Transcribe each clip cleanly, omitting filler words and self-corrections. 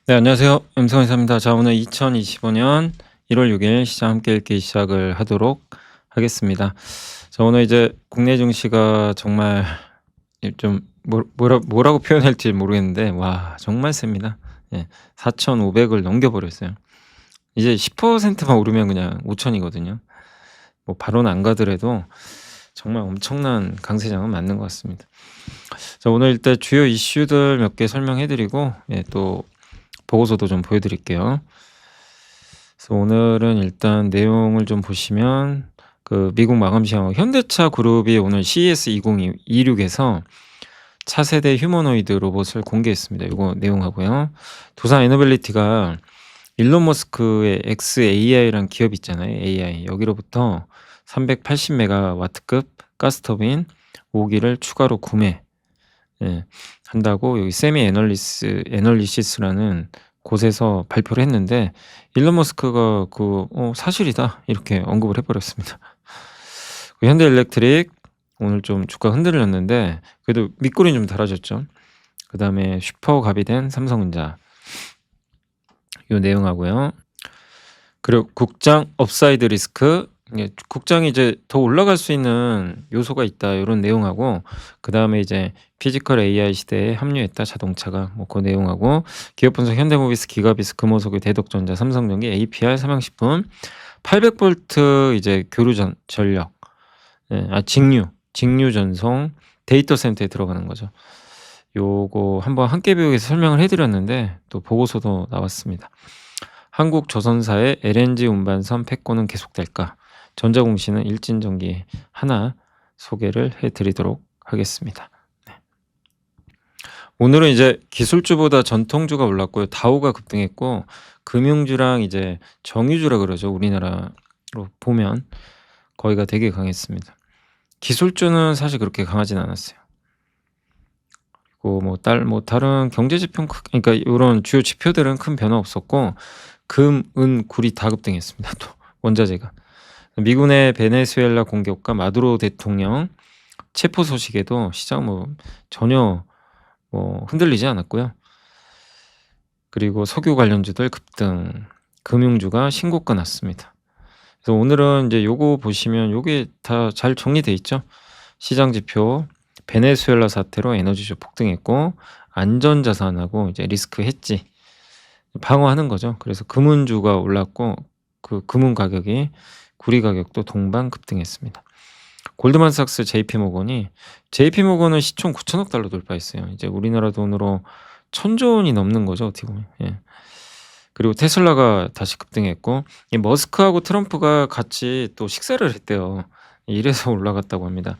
네, 안녕하세요. 임성희사입니다. 자, 오늘 2025년 1월 6일 시장 함께 읽기 시작을 하도록 하겠습니다. 자, 오늘 이제 국내 증시가 정말 좀 뭐라고 표현할지 모르겠는데, 와, 정말 셉니다. 예, 4,500을 넘겨버렸어요. 이제 10%만 오르면 그냥 5,000이거든요. 뭐, 바로는 안 가더라도 정말 엄청난 강세장은 맞는 것 같습니다. 자, 오늘 일단 주요 이슈들 몇 개 설명해드리고, 또 보고서도 좀 보여드릴게요. 그래서 오늘은 일단 내용을 좀 보시면 미국 마감 시황 현대차 그룹이 오늘 CES 2026에서 차세대 휴머노이드 로봇을 공개했습니다. 이거 내용하고요. 두산 에너빌리티가 일론 머스크의 xAI라는 기업 있잖아요. AI 여기로부터 380메가와트급 가스터빈 5기를 추가로 구매 한다고 여기 세미 애널리시스라는 곳에서 발표를 했는데, 일론 머스크가 사실이다 이렇게 언급을 해 버렸습니다. 현대일렉트릭 오늘 좀 주가 흔들렸는데 그래도 밑거리는 좀 달아졌죠. 그다음에 슈퍼갑이 된 삼성전자 요 내용하고요. 그리고 국장 업사이드 리스크, 국장이 이제 더 올라갈 수 있는 요소가 있다 요런 내용하고, 그다음에 이제 피지컬 AI 시대에 합류했다 자동차가 그 내용하고, 기업 분석 현대모비스, 기가비스, 금호석유, 대덕전자, 삼성전기, APR, 삼양식품, 800V 이제 전력, 직류 전송 데이터 센터에 들어가는 거죠. 요거 한번 함께 배우기에서 설명을 해드렸는데 또 보고서도 나왔습니다. 한국조선사의 LNG 운반선 폐권은 계속될까? 전자공시는 일진전기 하나 소개를 해드리도록 하겠습니다. 네. 오늘은 이제 기술주보다 전통주가 올랐고요. 다우가 급등했고, 금융주랑 이제 정유주라 그러죠. 우리나라로 보면 거기가 되게 강했습니다. 기술주는 사실 그렇게 강하진 않았어요. 그리고 다른 경제 지표, 그러니까 이런 주요 지표들은 큰 변화 없었고, 금, 은, 구리 다 급등했습니다. 또 원자재가. 미군의 베네수엘라 공격과 마두로 대통령 체포 소식에도 시장 전혀 흔들리지 않았고요. 그리고 석유 관련주들 급등, 금융주가 신고가 났습니다. 그래서 오늘은 이제 요거 보시면 요게 다 잘 정리돼 있죠. 시장 지표, 베네수엘라 사태로 에너지주 폭등했고, 안전자산하고 이제 리스크 해지 방어하는 거죠. 그래서 금은주가 올랐고, 금은 가격이, 구리 가격도 동반 급등했습니다. 골드만삭스 JP모건은 시총 9천억 달러 돌파했어요. 이제 우리나라 돈으로 1,000조 원이 넘는 거죠, 어떻게 보면. 예. 그리고 테슬라가 다시 급등했고, 이 머스크하고 트럼프가 같이 또 식사를 했대요. 이래서 올라갔다고 합니다.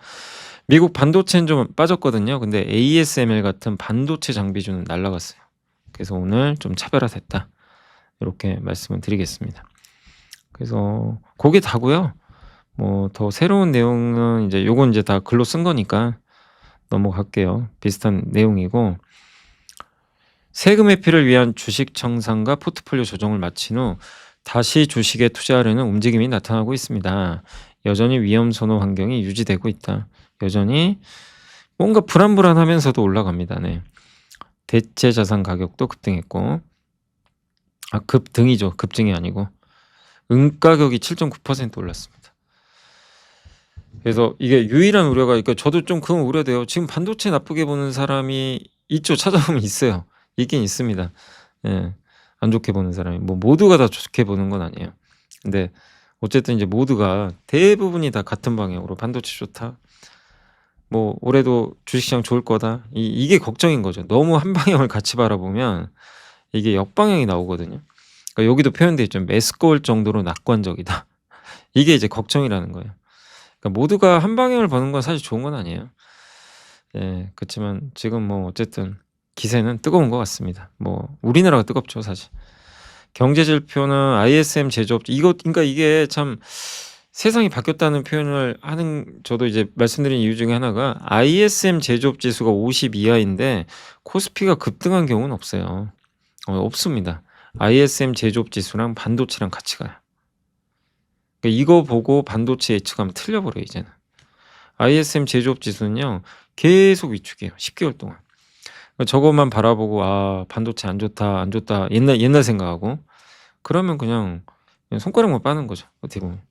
미국 반도체는 좀 빠졌거든요. 근데 ASML 같은 반도체 장비주는 날라갔어요. 그래서 오늘 좀 차별화됐다, 이렇게 말씀을 드리겠습니다. 그래서 그게 다고요. 더 새로운 내용은 이제 요건 이제 다 글로 쓴 거니까 넘어갈게요. 비슷한 내용이고, 세금 회피를 위한 주식 청산과 포트폴리오 조정을 마친 후 다시 주식에 투자하려는 움직임이 나타나고 있습니다. 여전히 위험 선호 환경이 유지되고 있다. 여전히 뭔가 불안불안하면서도 올라갑니다. 네. 대체 자산 가격도 급등했고, 급등이죠. 급증이 아니고. 은 가격이 7.9% 올랐습니다. 그래서 이게 유일한 우려가, 그러니까 저도 좀 그건 우려돼요. 지금 반도체 나쁘게 보는 사람이 있죠. 찾아보면 있어요. 있긴 있습니다. 예. 안 좋게 보는 사람이. 모두가 다 좋게 보는 건 아니에요. 근데 어쨌든 이제 모두가 대부분이 다 같은 방향으로 반도체 좋다, 올해도 주식시장 좋을 거다, 이게 걱정인 거죠. 너무 한 방향을 같이 바라보면 이게 역방향이 나오거든요. 그러니까 여기도 표현돼 있죠. 메스꺼울 정도로 낙관적이다. 이게 이제 걱정이라는 거예요. 그러니까 모두가 한 방향을 보는 건 사실 좋은 건 아니에요. 예, 그렇지만 지금 어쨌든 기세는 뜨거운 것 같습니다. 우리나라가 뜨겁죠, 사실. 경제 지표는 ISM 제조업체, 그러니까 이게 참 세상이 바뀌었다는 표현을 하는, 저도 이제 말씀드린 이유 중에 하나가 ISM 제조업 지수가 50 이하인데 코스피가 급등한 경우는 없어요. 없습니다. ISM 제조업 지수랑 반도체랑 같이 가요. 그러니까 이거 보고 반도체 예측하면 틀려버려요, 이제는. ISM 제조업 지수는요, 계속 위축이에요. 10개월 동안. 저것만 바라보고 '아 반도체 안 좋다, 안 좋다.' 옛날 생각하고 그러면 그냥 손가락만 빠는 거죠, 어떻게 보면.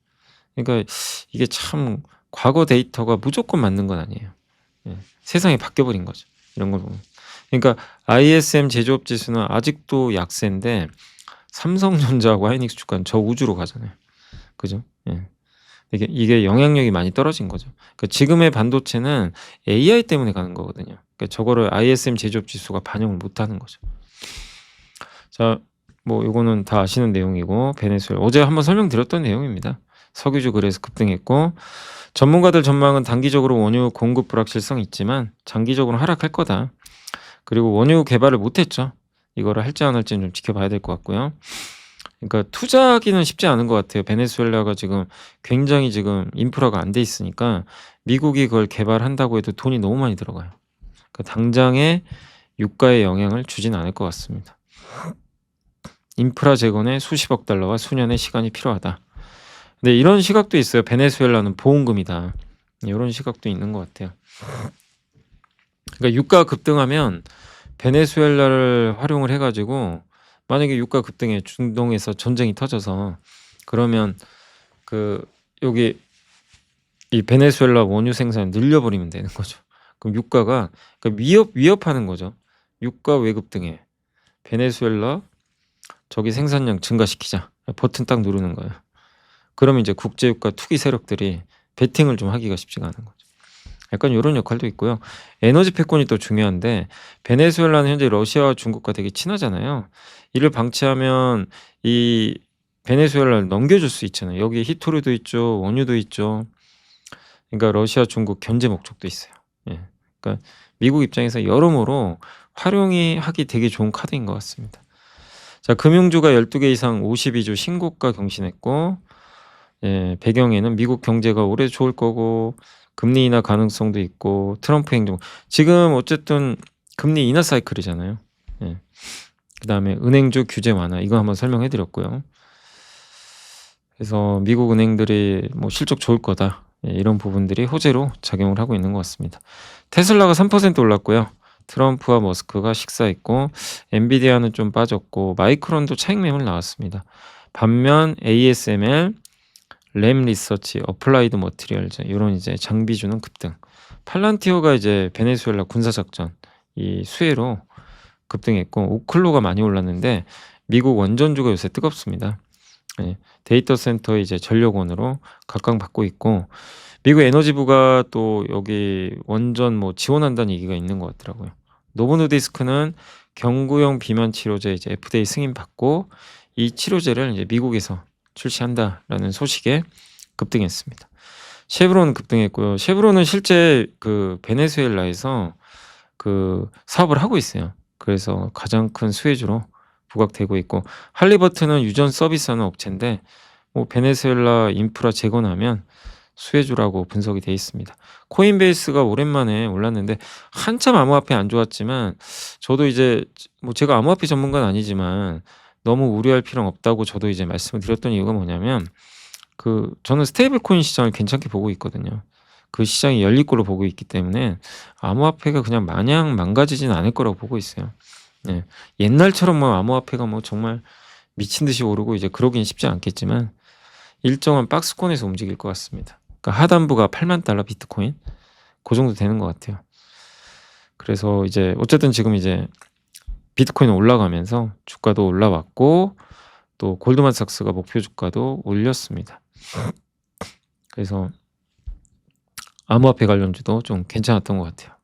그러니까 이게 참 과거 데이터가 무조건 맞는 건 아니에요. 예. 세상이 바뀌어 버린 거죠, 이런 걸 보면. 그러니까 ISM 제조업 지수는 아직도 약세인데 삼성전자하고 하이닉스 주가는 저 우주로 가잖아요. 그죠? 예. 이게 영향력이 많이 떨어진 거죠. 그러니까 지금의 반도체는 AI 때문에 가는 거거든요. 그러니까 저거를 ISM 제조업 지수가 반영을 못 하는 거죠. 자, 뭐 요거는 다 아시는 내용이고 베네수엘라 어제 한번 설명드렸던 내용입니다. 석유주 그래서 급등했고 전문가들 전망은 단기적으로 원유 공급 불확실성이 있지만 장기적으로 하락할 거다. 그리고 원유 개발을 못 했죠. 이거를 할지 안 할지는 좀 지켜봐야 될 것 같고요. 그러니까 투자하기는 쉽지 않은 것 같아요. 베네수엘라가 지금 굉장히 지금 인프라가 안 돼 있으니까 미국이 그걸 개발한다고 해도 돈이 너무 많이 들어가요. 그러니까 당장에 유가에 영향을 주진 않을 것 같습니다. 인프라 재건에 수십억 달러와 수년의 시간이 필요하다. 근데 이런 시각도 있어요. 베네수엘라는 보험금이다. 이런 시각도 있는 것 같아요. 그러니까 유가 급등하면 베네수엘라를 활용을 해가지고 만약에 유가 급등에 중동에서 전쟁이 터져서 그러면 여기 이 베네수엘라 원유 생산을 늘려버리면 되는 거죠. 그럼 유가가 그러니까 위협하는 거죠. 유가 왜 급등해? 베네수엘라 저기 생산량 증가시키자. 버튼 딱 누르는 거예요. 그러면 이제 국제유가 투기 세력들이 베팅을 좀 하기가 쉽지가 않은 거죠. 약간 이런 역할도 있고요. 에너지 패권이 또 중요한데 베네수엘라는 현재 러시아와 중국과 되게 친하잖아요. 이를 방치하면 이 베네수엘라를 넘겨줄 수 있잖아요. 여기 히토류도 있죠. 원유도 있죠. 그러니까 러시아 중국 견제 목적도 있어요. 예. 그러니까 미국 입장에서 여러모로 활용이 하기 되게 좋은 카드인 것 같습니다. 자, 금융주가 12개 이상 52주 신고가 경신했고 예, 배경에는 미국 경제가 올해 좋을 거고 금리 인하 가능성도 있고 트럼프 행정 지금 어쨌든 금리 인하 사이클이잖아요. 예. 그다음에 은행주 규제 완화 이거 한번 설명해 드렸고요. 그래서 미국 은행들이 뭐 실적 좋을 거다. 예, 이런 부분들이 호재로 작용을 하고 있는 것 같습니다. 테슬라가 3% 올랐고요. 트럼프와 머스크가 식사했고 엔비디아는 좀 빠졌고 마이크론도 차익 매물 나왔습니다. 반면 ASML, 램 리서치, 어플라이드 머티리얼즈 이런 이제 장비주는 급등. 팔란티오가 이제 베네수엘라 군사작전 이 수혜로 급등했고 오클로가 많이 올랐는데 미국 원전주가 요새 뜨겁습니다. 예, 데이터 센터 이제 전력원으로 각광받고 있고 미국 에너지부가 또 여기 원전 뭐 지원한다는 얘기가 있는 것 같더라고요. 노보노디스크는 경구용 비만 치료제 이제 FDA 승인 받고 이 치료제를 이제 미국에서 출시한다라는 소식에 급등했습니다. 쉐브론 급등했고요. 쉐브론은 실제 그 베네수엘라에서 그 사업을 하고 있어요. 그래서 가장 큰 수혜주로 부각되고 있고 할리버튼은 유전 서비스하는 업체인데 뭐 베네수엘라 인프라 재건하면 수혜주라고 분석이 돼 있습니다. 코인베이스가 오랜만에 올랐는데 한참 암호화폐 안 좋았지만 저도 이제 뭐 제가 암호화폐 전문가는 아니지만 너무 우려할 필요는 없다고 저도 이제 말씀을 드렸던 이유가 뭐냐면 저는 스테이블 코인 시장을 괜찮게 보고 있거든요. 그 시장이 열릴 거로 보고 있기 때문에 암호화폐가 그냥 마냥 망가지진 않을 거라고 보고 있어요. 예. 옛날처럼 뭐 암호화폐가 뭐 정말 미친 듯이 오르고 이제 그러긴 쉽지 않겠지만 일정한 박스권에서 움직일 것 같습니다. 그러니까 하단부가 8만 달러 비트코인 그 정도 되는 것 같아요. 그래서 이제 어쨌든 지금 이제 비트코인 올라가면서 주가도 올라왔고 또 골드만삭스가 목표 주가도 올렸습니다. 그래서 암호화폐 관련주도 좀 괜찮았던 것 같아요.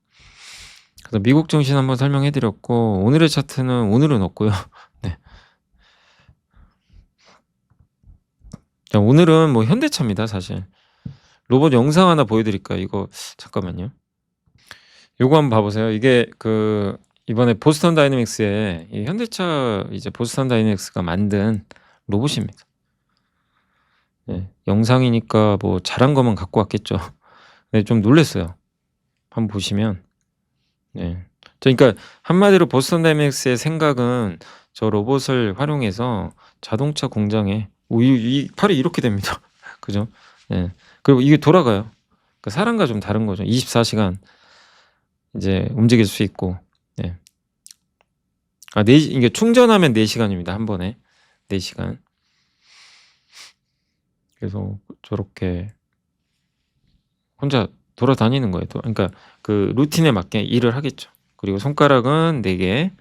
그래서 미국 증시 한번 설명해 드렸고 오늘의 차트는 오늘은 없고요. 네. 자, 오늘은 뭐 현대차입니다, 사실. 로봇 영상 하나 보여드릴까요? 이거 잠깐만요. 요거 한번 봐보세요. 이게 이번에 보스턴 다이내믹스에 이 현대차 이제 보스턴 다이내믹스가 만든 로봇입니다. 네, 영상이니까 뭐 잘한 것만 갖고 왔겠죠. 네, 좀 놀랐어요. 한번 보시면. 네. 그러니까 한마디로 보스턴 다이내믹스의 생각은 저 로봇을 활용해서 자동차 공장에 이 팔이 이렇게 됩니다. 그죠? 네. 그리고 이게 돌아가요. 그러니까 사람과 좀 다른 거죠. 24시간 이제 움직일 수 있고. 네. 이게 충전하면 4시간입니다. 한 번에 4시간. 그래서 저렇게 혼자 돌아다니는 거예요. 그러니까 그 루틴에 맞게 일을 하겠죠. 그리고 손가락은 4개.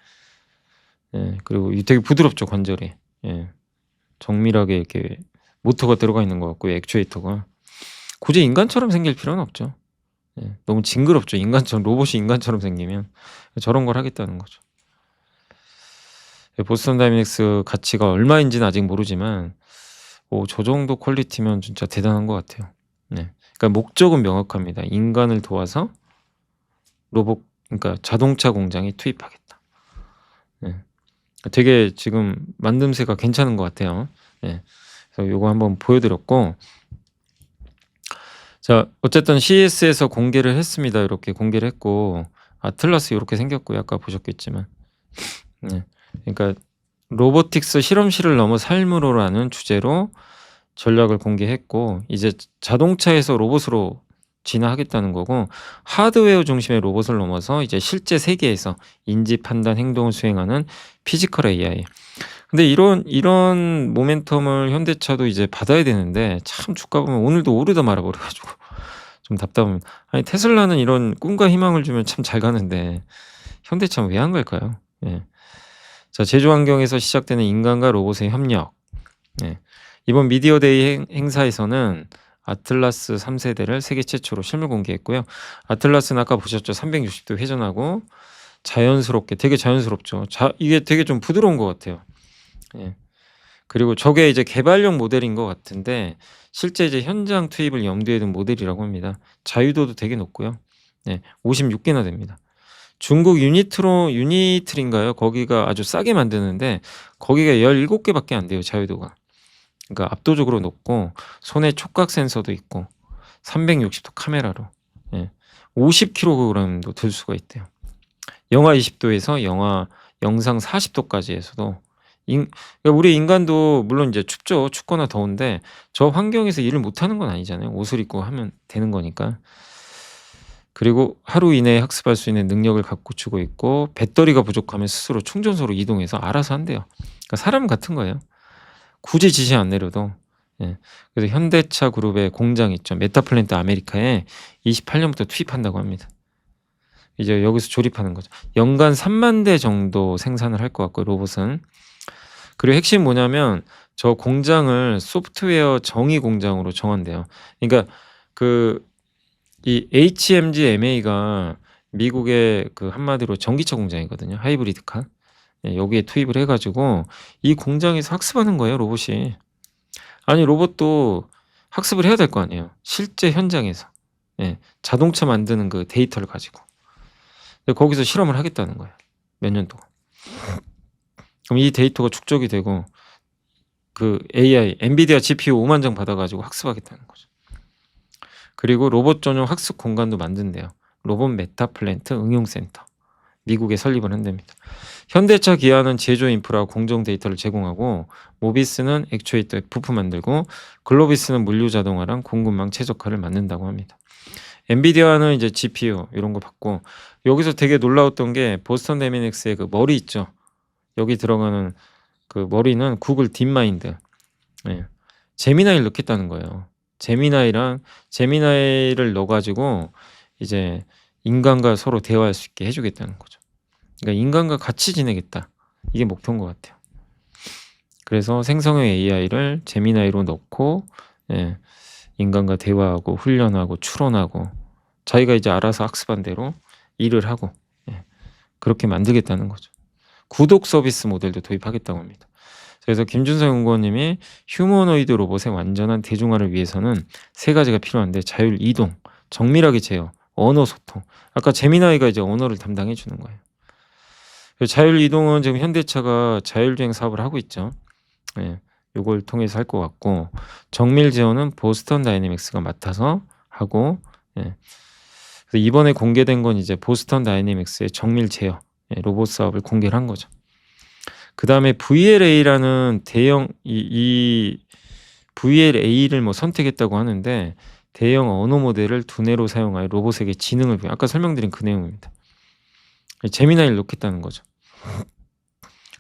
예, 그리고 되게 부드럽죠, 관절이. 예, 정밀하게 이렇게 모터가 들어가 있는 것 같고요, 액추에이터가. 굳이 인간처럼 생길 필요는 없죠. 예, 너무 징그럽죠. 로봇이 인간처럼 생기면. 저런 걸 하겠다는 거죠. 보스턴 다이내믹스 가치가 얼마인지는 아직 모르지만 저 정도 퀄리티면 진짜 대단한 것 같아요. 네. 그러니까 목적은 명확합니다. 인간을 도와서 그러니까 자동차 공장에 투입하겠다. 네. 되게 지금 만듦새가 괜찮은 것 같아요. 네. 그래서 요거 한번 보여드렸고, 자, 어쨌든 CES에서 공개를 했습니다. 이렇게 공개를 했고, 아틀라스 이렇게 생겼고요. 아까 보셨겠지만. 네. 그러니까 로보틱스 실험실을 넘어 삶으로라는 주제로 전략을 공개했고, 이제 자동차에서 로봇으로 진화하겠다는 거고, 하드웨어 중심의 로봇을 넘어서 이제 실제 세계에서 인지, 판단, 행동을 수행하는 피지컬 AI. 근데 이런 모멘텀을 현대차도 이제 받아야 되는데, 참 주가 보면 오늘도 오르다 말아버려 가지고 좀 답답합니다. 아니, 테슬라는 이런 꿈과 희망을 주면 참 잘 가는데 현대차는 왜 안 갈까요? 예. 자, 제조 환경에서 시작되는 인간과 로봇의 협력. 예. 이번 미디어데이 행사에서는 아틀라스 3세대를 세계 최초로 실물 공개했고요. 아틀라스는 아까 보셨죠? 360도 회전하고 되게 자연스럽죠. 이게 되게 좀 부드러운 것 같아요. 예. 그리고 저게 이제 개발용 모델인 것 같은데 실제 이제 현장 투입을 염두에 둔 모델이라고 합니다. 자유도도 되게 높고요. 네, 56개나 됩니다. 중국 유니트린가요? 거기가 아주 싸게 만드는데 거기가 17개밖에 안 돼요, 자유도가. 그러니까 압도적으로 높고 손에 촉각 센서도 있고 360도 카메라로 50kg도 들 수가 있대요. 영하 20도에서 영상 40도까지에서도 그러니까 우리 인간도 물론 이제 춥거나 더운데 저 환경에서 일을 못하는 건 아니잖아요. 옷을 입고 하면 되는 거니까. 그리고 하루 이내에 학습할 수 있는 능력을 갖고 주고 있고 배터리가 부족하면 스스로 충전소로 이동해서 알아서 한대요. 그러니까 사람 같은 거예요. 굳이 지시 안 내려도. 예. 그래서 현대차 그룹의 공장 있죠. 메타플랜트 아메리카에 28년부터 투입한다고 합니다. 이제 여기서 조립하는 거죠. 연간 3만 대 정도 생산을 할 것 같고요, 로봇은. 그리고 핵심 뭐냐면 저 공장을 소프트웨어 정의 공장으로 정한대요. 그러니까 이 HMGMA가 미국의 한마디로 전기차 공장이거든요. 하이브리드카. 예, 여기에 투입을 해가지고 이 공장에서 학습하는 거예요, 로봇이. 아니, 로봇도 학습을 해야 될 거 아니에요. 실제 현장에서. 예, 자동차 만드는 그 데이터를 가지고. 거기서 실험을 하겠다는 거예요. 몇 년 동안. 그럼 이 데이터가 축적이 되고 AI, 엔비디아 GPU 5만 장 받아가지고 학습하겠다는 거죠. 그리고 로봇 전용 학습 공간도 만든대요. 로봇 메타플랜트 응용센터. 미국에 설립을 한답니다. 현대차 기아는 제조 인프라 공정 데이터를 제공하고 모비스는 액추에이터 부품 만들고 글로비스는 물류 자동화랑 공급망 최적화를 맡는다고 합니다. 엔비디아는 이제 GPU 이런 거 받고 여기서 되게 놀라웠던 게 보스턴 다이내믹스의 그 머리 있죠. 여기 들어가는 그 머리는 구글 딥마인드. 예. 제미나이를 넣겠다는 거예요. 제미나이를 넣어가지고 이제 인간과 서로 대화할 수 있게 해주겠다는 거죠. 그러니까 인간과 같이 지내겠다. 이게 목표인 것 같아요. 그래서 생성형 AI를 제미나이로 넣고 인간과 대화하고 훈련하고 추론하고 자기가 이제 알아서 학습한 대로 일을 하고 그렇게 만들겠다는 거죠. 구독 서비스 모델도 도입하겠다고 합니다. 그래서 김준성 연구원님이 휴머노이드 로봇의 완전한 대중화를 위해서는 3가지가 필요한데 자율 이동, 정밀하게 제어, 언어 소통. 아까 제미나이가 이제 언어를 담당해 주는 거예요. 자율 이동은 지금 현대차가 자율주행 사업을 하고 있죠. 요걸 통해서 할 것 같고 정밀 제어는 보스턴 다이내믹스가 맡아서 하고 그래서 이번에 공개된 건 이제 보스턴 다이내믹스의 정밀 제어 로봇 사업을 공개를 한 거죠. 그 다음에 VLA라는 이 VLA를 뭐 선택했다고 하는데 대형 언어 모델을 두뇌로 사용하여 로봇에게 지능을 아까 설명드린 그 내용입니다. 제미나이를 넣겠다는 거죠.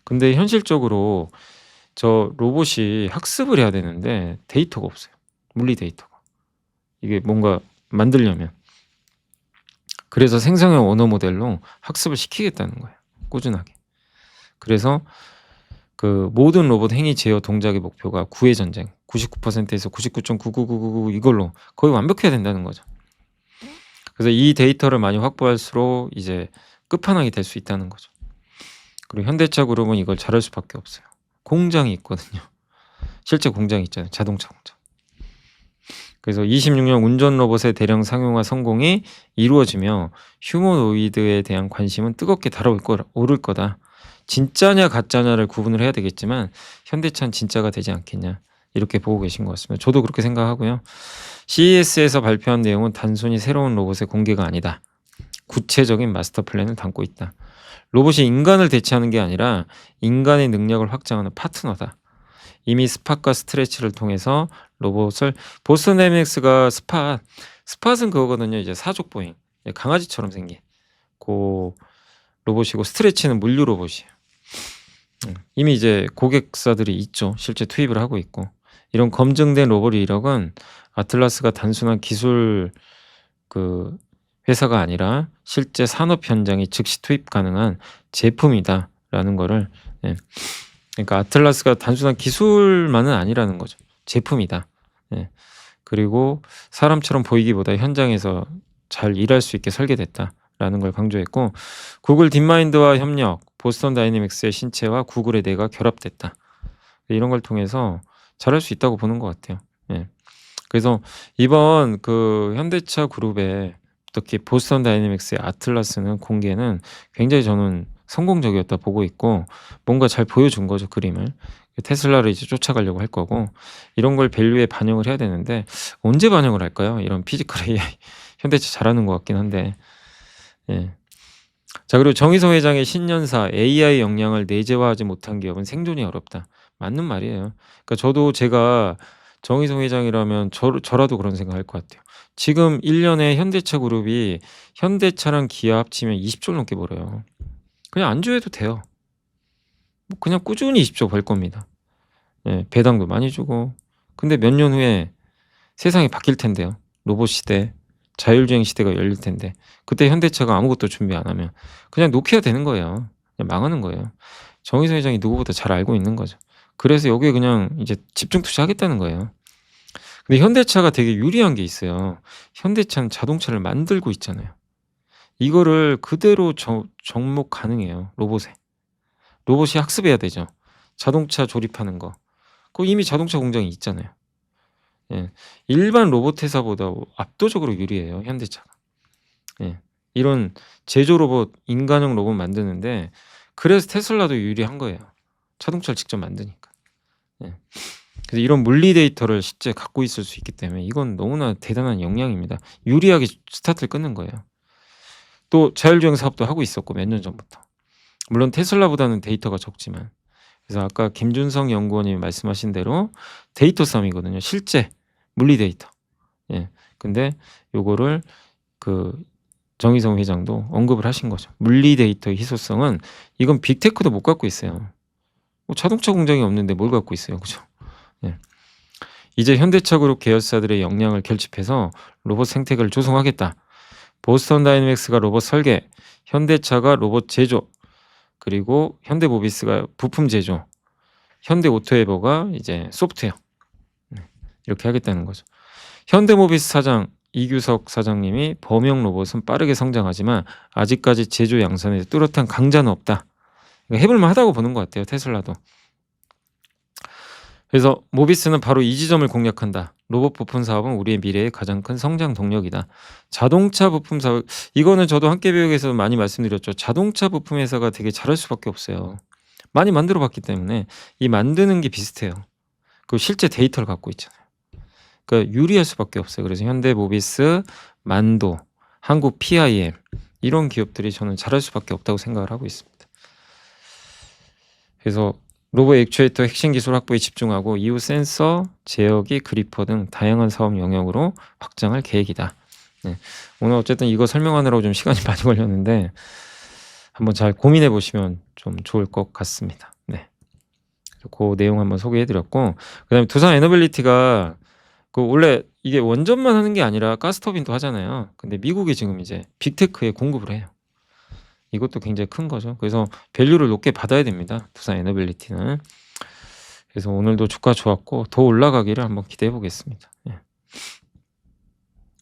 근데 현실적으로 저 로봇이 학습을 해야 되는데 데이터가 없어요. 물리 데이터가. 이게 뭔가 만들려면. 그래서 생성형 언어 모델로 학습을 시키겠다는 거예요, 꾸준하게. 그래서 그 모든 로봇 행위 제어 동작의 목표가 구의 전쟁, 99%에서 99.99999 이걸로 거의 완벽해야 된다는 거죠. 그래서 이 데이터를 많이 확보할수록 이제 끝판왕이 될 수 있다는 거죠. 그리고 현대차 그룹은 이걸 잘할 수밖에 없어요. 공장이 있거든요. 실제 공장이 있잖아요, 자동차 공장. 그래서 26년 운전 로봇의 대량 상용화 성공이 이루어지며 휴머노이드에 대한 관심은 뜨겁게 오를 거다. 진짜냐 가짜냐를 구분을 해야 되겠지만 현대차는 진짜가 되지 않겠냐, 이렇게 보고 계신 것 같습니다. 저도 그렇게 생각하고요. CES에서 발표한 내용은 단순히 새로운 로봇의 공개가 아니다. 구체적인 마스터 플랜을 담고 있다. 로봇이 인간을 대체하는 게 아니라 인간의 능력을 확장하는 파트너다. 이미 스팟과 스트레치를 통해서 로봇을 보스턴 다이내믹스가 스팟은 그거거든요. 이제 사족 보행, 강아지처럼 생긴 그 로봇이고, 스트레치는 물류 로봇이에요. 이미 이제 고객사들이 있죠. 실제 투입을 하고 있고, 이런 검증된 로봇 이력은 아틀라스가 단순한 기술 그 회사가 아니라 실제 산업 현장에 즉시 투입 가능한 제품이다라는 거를, 그러니까 아틀라스가 단순한 기술만은 아니라는 거죠. 제품이다. 그리고 사람처럼 보이기보다 현장에서 잘 일할 수 있게 설계됐다라는 걸 강조했고, 구글 딥마인드와 협력, 보스턴 다이내믹스의 신체와 구글의 뇌가 결합됐다. 이런 걸 통해서 잘할 수 있다고 보는 것 같아요. 그래서 이번 그 현대차 그룹의 특히 보스턴 다이내믹스의 아틀라스는 공개는 굉장히 저는 성공적이었다 보고 있고, 뭔가 잘 보여준 거죠, 그림을. 테슬라를 이제 쫓아가려고 할 거고, 이런 걸 밸류에 반영을 해야 되는데 언제 반영을 할까요? 이런 피지컬 AI 현대차 잘하는 것 같긴 한데. 자, 그리고 정의성 회장의 신년사 AI 역량을 내재화하지 못한 기업은 생존이 어렵다. 맞는 말이에요. 그러니까 저도 제가 정의성 회장이라면 저라도 그런 생각할 것 같아요. 지금 1년에 현대차 그룹이 현대차랑 기아 합치면 20조 넘게 벌어요. 그냥 안주해도 돼요. 뭐 그냥 꾸준히 20조 벌 겁니다. 배당도 많이 주고. 근데 몇 년 후에 세상이 바뀔 텐데요. 로봇 시대, 자율주행 시대가 열릴 텐데, 그때 현대차가 아무것도 준비 안 하면 그냥 노키아 되는 거예요. 그냥 망하는 거예요. 정의성 회장이 누구보다 잘 알고 있는 거죠. 그래서 여기에 그냥 이제 집중 투자하겠다는 거예요. 근데 현대차가 되게 유리한 게 있어요. 현대차는 자동차를 만들고 있잖아요. 이거를 그대로 접목 가능해요, 로봇에. 로봇이 학습해야 되죠. 자동차 조립하는 거. 그거 이미 자동차 공장이 있잖아요. 일반 로봇 회사보다 압도적으로 유리해요, 현대차가. 이런 제조 로봇, 인간형 로봇 만드는데, 그래서 테슬라도 유리한 거예요. 자동차를 직접 만드니까. 그래서 이런 물리 데이터를 실제 갖고 있을 수 있기 때문에 이건 너무나 대단한 역량입니다. 유리하게 스타트를 끊는 거예요. 또 자율주행 사업도 하고 있었고, 몇 년 전부터. 물론 테슬라보다는 데이터가 적지만. 그래서 아까 김준성 연구원님이 말씀하신 대로 데이터 싸움이거든요. 실제 물리 데이터. 근데 요거를 그 정의성 회장도 언급을 하신 거죠. 물리 데이터의 희소성은 이건 빅테크도 못 갖고 있어요. 뭐 자동차 공장이 없는데 뭘 갖고 있어요, 그죠? 이제 현대차 그룹 계열사들의 역량을 결집해서 로봇 생태계를 조성하겠다. 보스턴 다이내믹스가 로봇 설계, 현대차가 로봇 제조, 그리고 현대모비스가 부품 제조, 현대오토에버가 이제 소프트웨어, 이렇게 하겠다는 거죠. 현대모비스 사장 이규석 사장님이 범용 로봇은 빠르게 성장하지만 아직까지 제조 양산에 뚜렷한 강자는 없다. 그러니까 해볼만 하다고 보는 것 같아요, 테슬라도. 그래서 모비스는 바로 이 지점을 공략한다. 로봇 부품 사업은 우리의 미래의 가장 큰 성장 동력이다. 자동차 부품 사업, 이거는 저도 함께배우에서 많이 말씀드렸죠. 자동차 부품 회사가 되게 잘할 수밖에 없어요. 많이 만들어 봤기 때문에 이 만드는 게 비슷해요. 그 실제 데이터를 갖고 있잖아요. 그러니까 유리할 수밖에 없어요. 그래서 현대모비스, 만도, 한국 PIM 이런 기업들이 저는 잘할 수밖에 없다고 생각을 하고 있습니다. 그래서 로봇 액추에이터 핵심 기술 확보에 집중하고 이후 센서, 제어기, 그리퍼 등 다양한 사업 영역으로 확장할 계획이다. 오늘 어쨌든 이거 설명하느라고 좀 시간이 많이 걸렸는데 한번 잘 고민해 보시면 좀 좋을 것 같습니다. 그 내용 한번 소개해드렸고, 그다음에 두산 에너빌리티가 그 원래 이게 원전만 하는 게 아니라 가스터빈도 하잖아요. 근데 미국이 지금 이제 빅테크에 공급을 해요. 이것도 굉장히 큰 거죠. 그래서 밸류를 높게 받아야 됩니다, 두산 에너빌리티는. 그래서 오늘도 주가 좋았고 더 올라가기를 한번 기대해 보겠습니다. 예.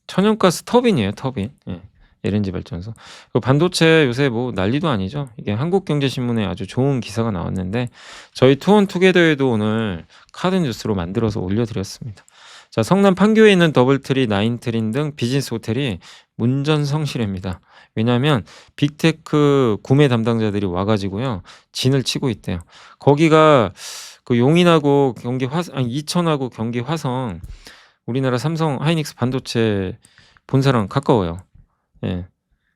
천연가스 터빈이에요, 터빈. 예. LNG 발전소. 반도체 요새 뭐 난리도 아니죠. 이게 한국경제신문에 아주 좋은 기사가 나왔는데 저희 투원투게더에도 오늘 카드 뉴스로 만들어서 올려드렸습니다. 자, 성남 판교에 있는 더블트리, 나인트린 등 비즈니스 호텔이 문전성시랍니다. 왜냐하면 빅테크 구매 담당자들이 와가지고요 진을 치고 있대요. 거기가 그 용인하고 경기 이천하고 경기 화성, 우리나라 삼성 하이닉스 반도체 본사랑 가까워요. 예.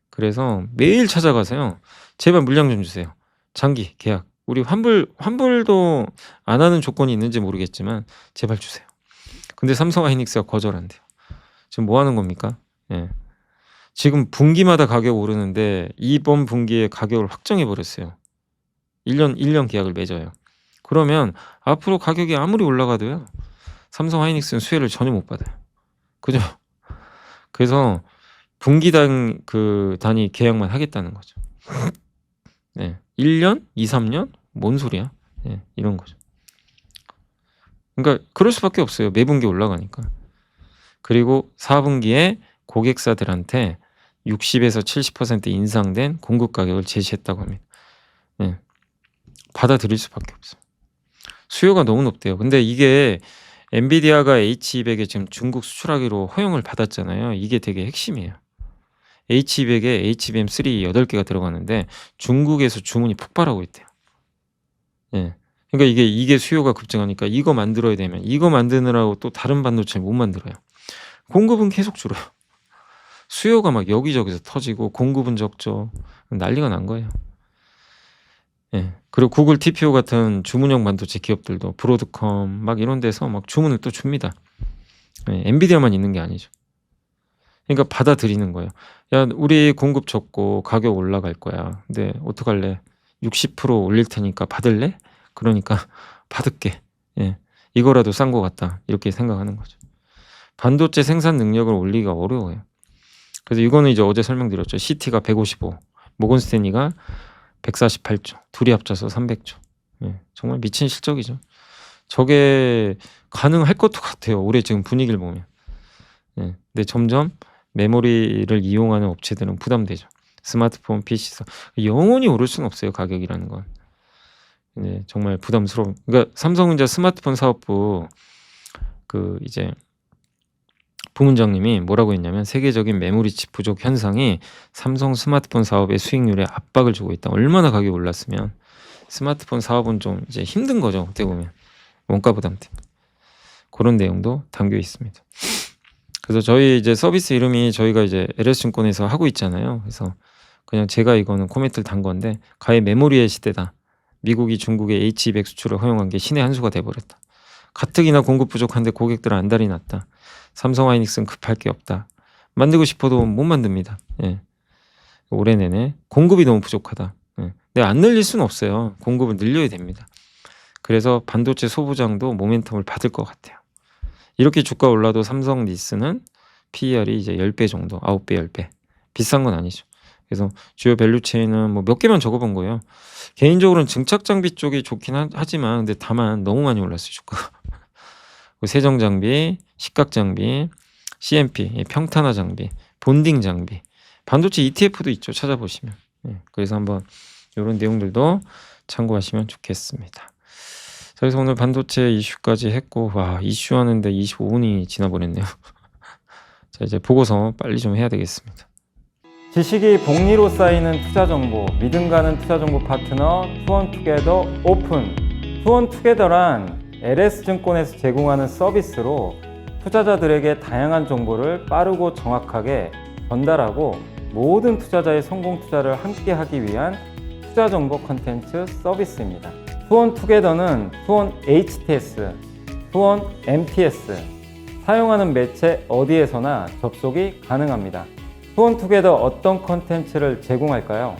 그래서 매일 찾아가서요, 제발 물량 좀 주세요. 장기 계약. 우리 환불도 안 하는 조건이 있는지 모르겠지만 제발 주세요. 근데 삼성 하이닉스가 거절한대요. 지금 뭐 하는 겁니까? 예. 지금 분기마다 가격 오르는데 이번 분기에 가격을 확정해 버렸어요. 1년 계약을 맺어요. 그러면 앞으로 가격이 아무리 올라가도요 삼성 하이닉스는 수혜를 전혀 못 받아요. 그죠? 그래서 분기당 그 단위 계약만 하겠다는 거죠. 네. 1년? 2, 3년? 뭔 소리야? 네, 이런 거죠. 그러니까 그럴 수밖에 없어요. 매분기 올라가니까. 그리고 4분기에 고객사들한테 60에서 70% 인상된 공급 가격을 제시했다고 합니다. 네. 받아들일 수밖에 없어요. 수요가 너무 높대요. 근데 이게 엔비디아가 H200에 지금 중국 수출하기로 허용을 받았잖아요. 이게 되게 핵심이에요. H200에 HBM3 8개가 들어가는데 중국에서 주문이 폭발하고 있대요. 예. 그러니까 이게 수요가 급증하니까 이거 만들어야 되면 이거 만드느라고 또 다른 반도체 못 만들어요. 공급은 계속 줄어요. 수요가 막 여기저기서 터지고 공급은 적죠. 난리가 난 거예요. 예. 그리고 구글 TPO 같은 주문형 반도체 기업들도 브로드컴 막 이런 데서 막 주문을 또 줍니다. 예. 엔비디아만 있는 게 아니죠. 그러니까 받아들이는 거예요. 야, 우리 공급 적고 가격 올라갈 거야. 근데 어떡할래? 60% 올릴 테니까 받을래? 그러니까 받을게. 예. 이거라도 싼 거 같다. 이렇게 생각하는 거죠. 반도체 생산 능력을 올리기가 어려워요. 그래서 이거는 이제 어제 설명드렸죠. CT가 155, 모건스탠리가 148조, 둘이 합쳐서 300조. 예. 정말 미친 실적이죠. 저게 가능할 것도 같아요. 올해 지금 분위기를 보면. 예. 근데 점점 메모리를 이용하는 업체들은 부담되죠. 스마트폰, PC서 영원히 오를 수는 없어요. 가격이라는 건. 네, 정말 부담스러워. 그러니까 삼성전자 스마트폰 사업부 그 이제 부문장님이 뭐라고 했냐면 세계적인 메모리 칩 부족 현상이 삼성 스마트폰 사업의 수익률에 압박을 주고 있다. 얼마나 가격이 올랐으면 스마트폰 사업은 좀 이제 힘든 거죠. 어떻게 보면 원가 부담 때문에. 그런 내용도 담겨 있습니다. 그래서 저희 이제 서비스 이름이 저희가 이제 LS증권에서 하고 있잖아요. 그래서 그냥 제가 이거는 코멘트를 단 건데 가히 메모리의 시대다. 미국이 중국의 H200 수출을 허용한 게 신의 한 수가 돼버렸다. 가뜩이나 공급 부족한데 고객들은 안달이 났다. 삼성 하이닉스는 급할 게 없다. 만들고 싶어도 못 만듭니다. 예. 올해 내내 공급이 너무 부족하다. 예. 근데 안 늘릴 수는 없어요. 공급을 늘려야 됩니다. 그래서 반도체 소부장도 모멘텀을 받을 것 같아요. 이렇게 주가 올라도 삼성 리스는 PER이 이제 10배 정도, 9배, 10배. 비싼 건 아니죠. 그래서 주요 밸류체인은 뭐 몇 개만 적어본 거예요. 개인적으로는 증착 장비 쪽이 좋긴 하지만 근데 다만 너무 많이 올랐어요, 주가가. 세정 장비, 식각 장비, CMP, 평탄화 장비, 본딩 장비, 반도체 ETF도 있죠. 찾아보시면. 그래서 한번 이런 내용들도 참고하시면 좋겠습니다. 자, 그래서 오늘 반도체 이슈까지 했고, 와, 이슈 하는데 25분이 지나버렸네요. 자, 이제 보고서 빨리 좀 해야 되겠습니다. 지식이 복리로 쌓이는 투자 정보, 믿음 가는 투자 정보 파트너 투원투게더 오픈. 투원투게더란 LS증권에서 제공하는 서비스로 투자자들에게 다양한 정보를 빠르고 정확하게 전달하고 모든 투자자의 성공 투자를 함께 하기 위한 투자 정보 컨텐츠 서비스입니다. 투원투게더는 투원 HTS, 투원 MTS, 사용하는 매체 어디에서나 접속이 가능합니다. 투원투게더 어떤 컨텐츠를 제공할까요?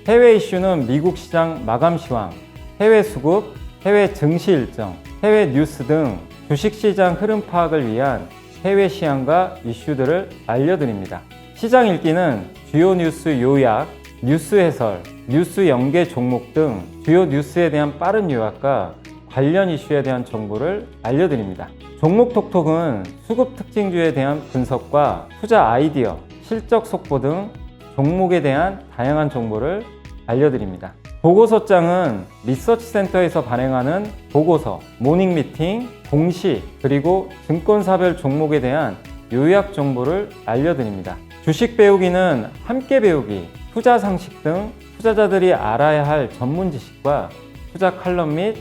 해외 이슈는 미국 시장 마감 시황, 해외 수급, 해외 증시 일정, 해외 뉴스 등 주식시장 흐름 파악을 위한 해외 시황과 이슈들을 알려드립니다. 시장 읽기는 주요 뉴스 요약, 뉴스 해설, 뉴스 연계 종목 등 주요 뉴스에 대한 빠른 요약과 관련 이슈에 대한 정보를 알려드립니다. 종목 톡톡은 수급 특징주에 대한 분석과 투자 아이디어, 실적 속보 등 종목에 대한 다양한 정보를 알려드립니다. 보고서장은 리서치센터에서 발행하는 보고서, 모닝 미팅, 공시, 그리고 증권사별 종목에 대한 요약 정보를 알려드립니다. 주식 배우기는 함께 배우기, 투자 상식 등 투자자들이 알아야 할 전문 지식과 투자 칼럼 및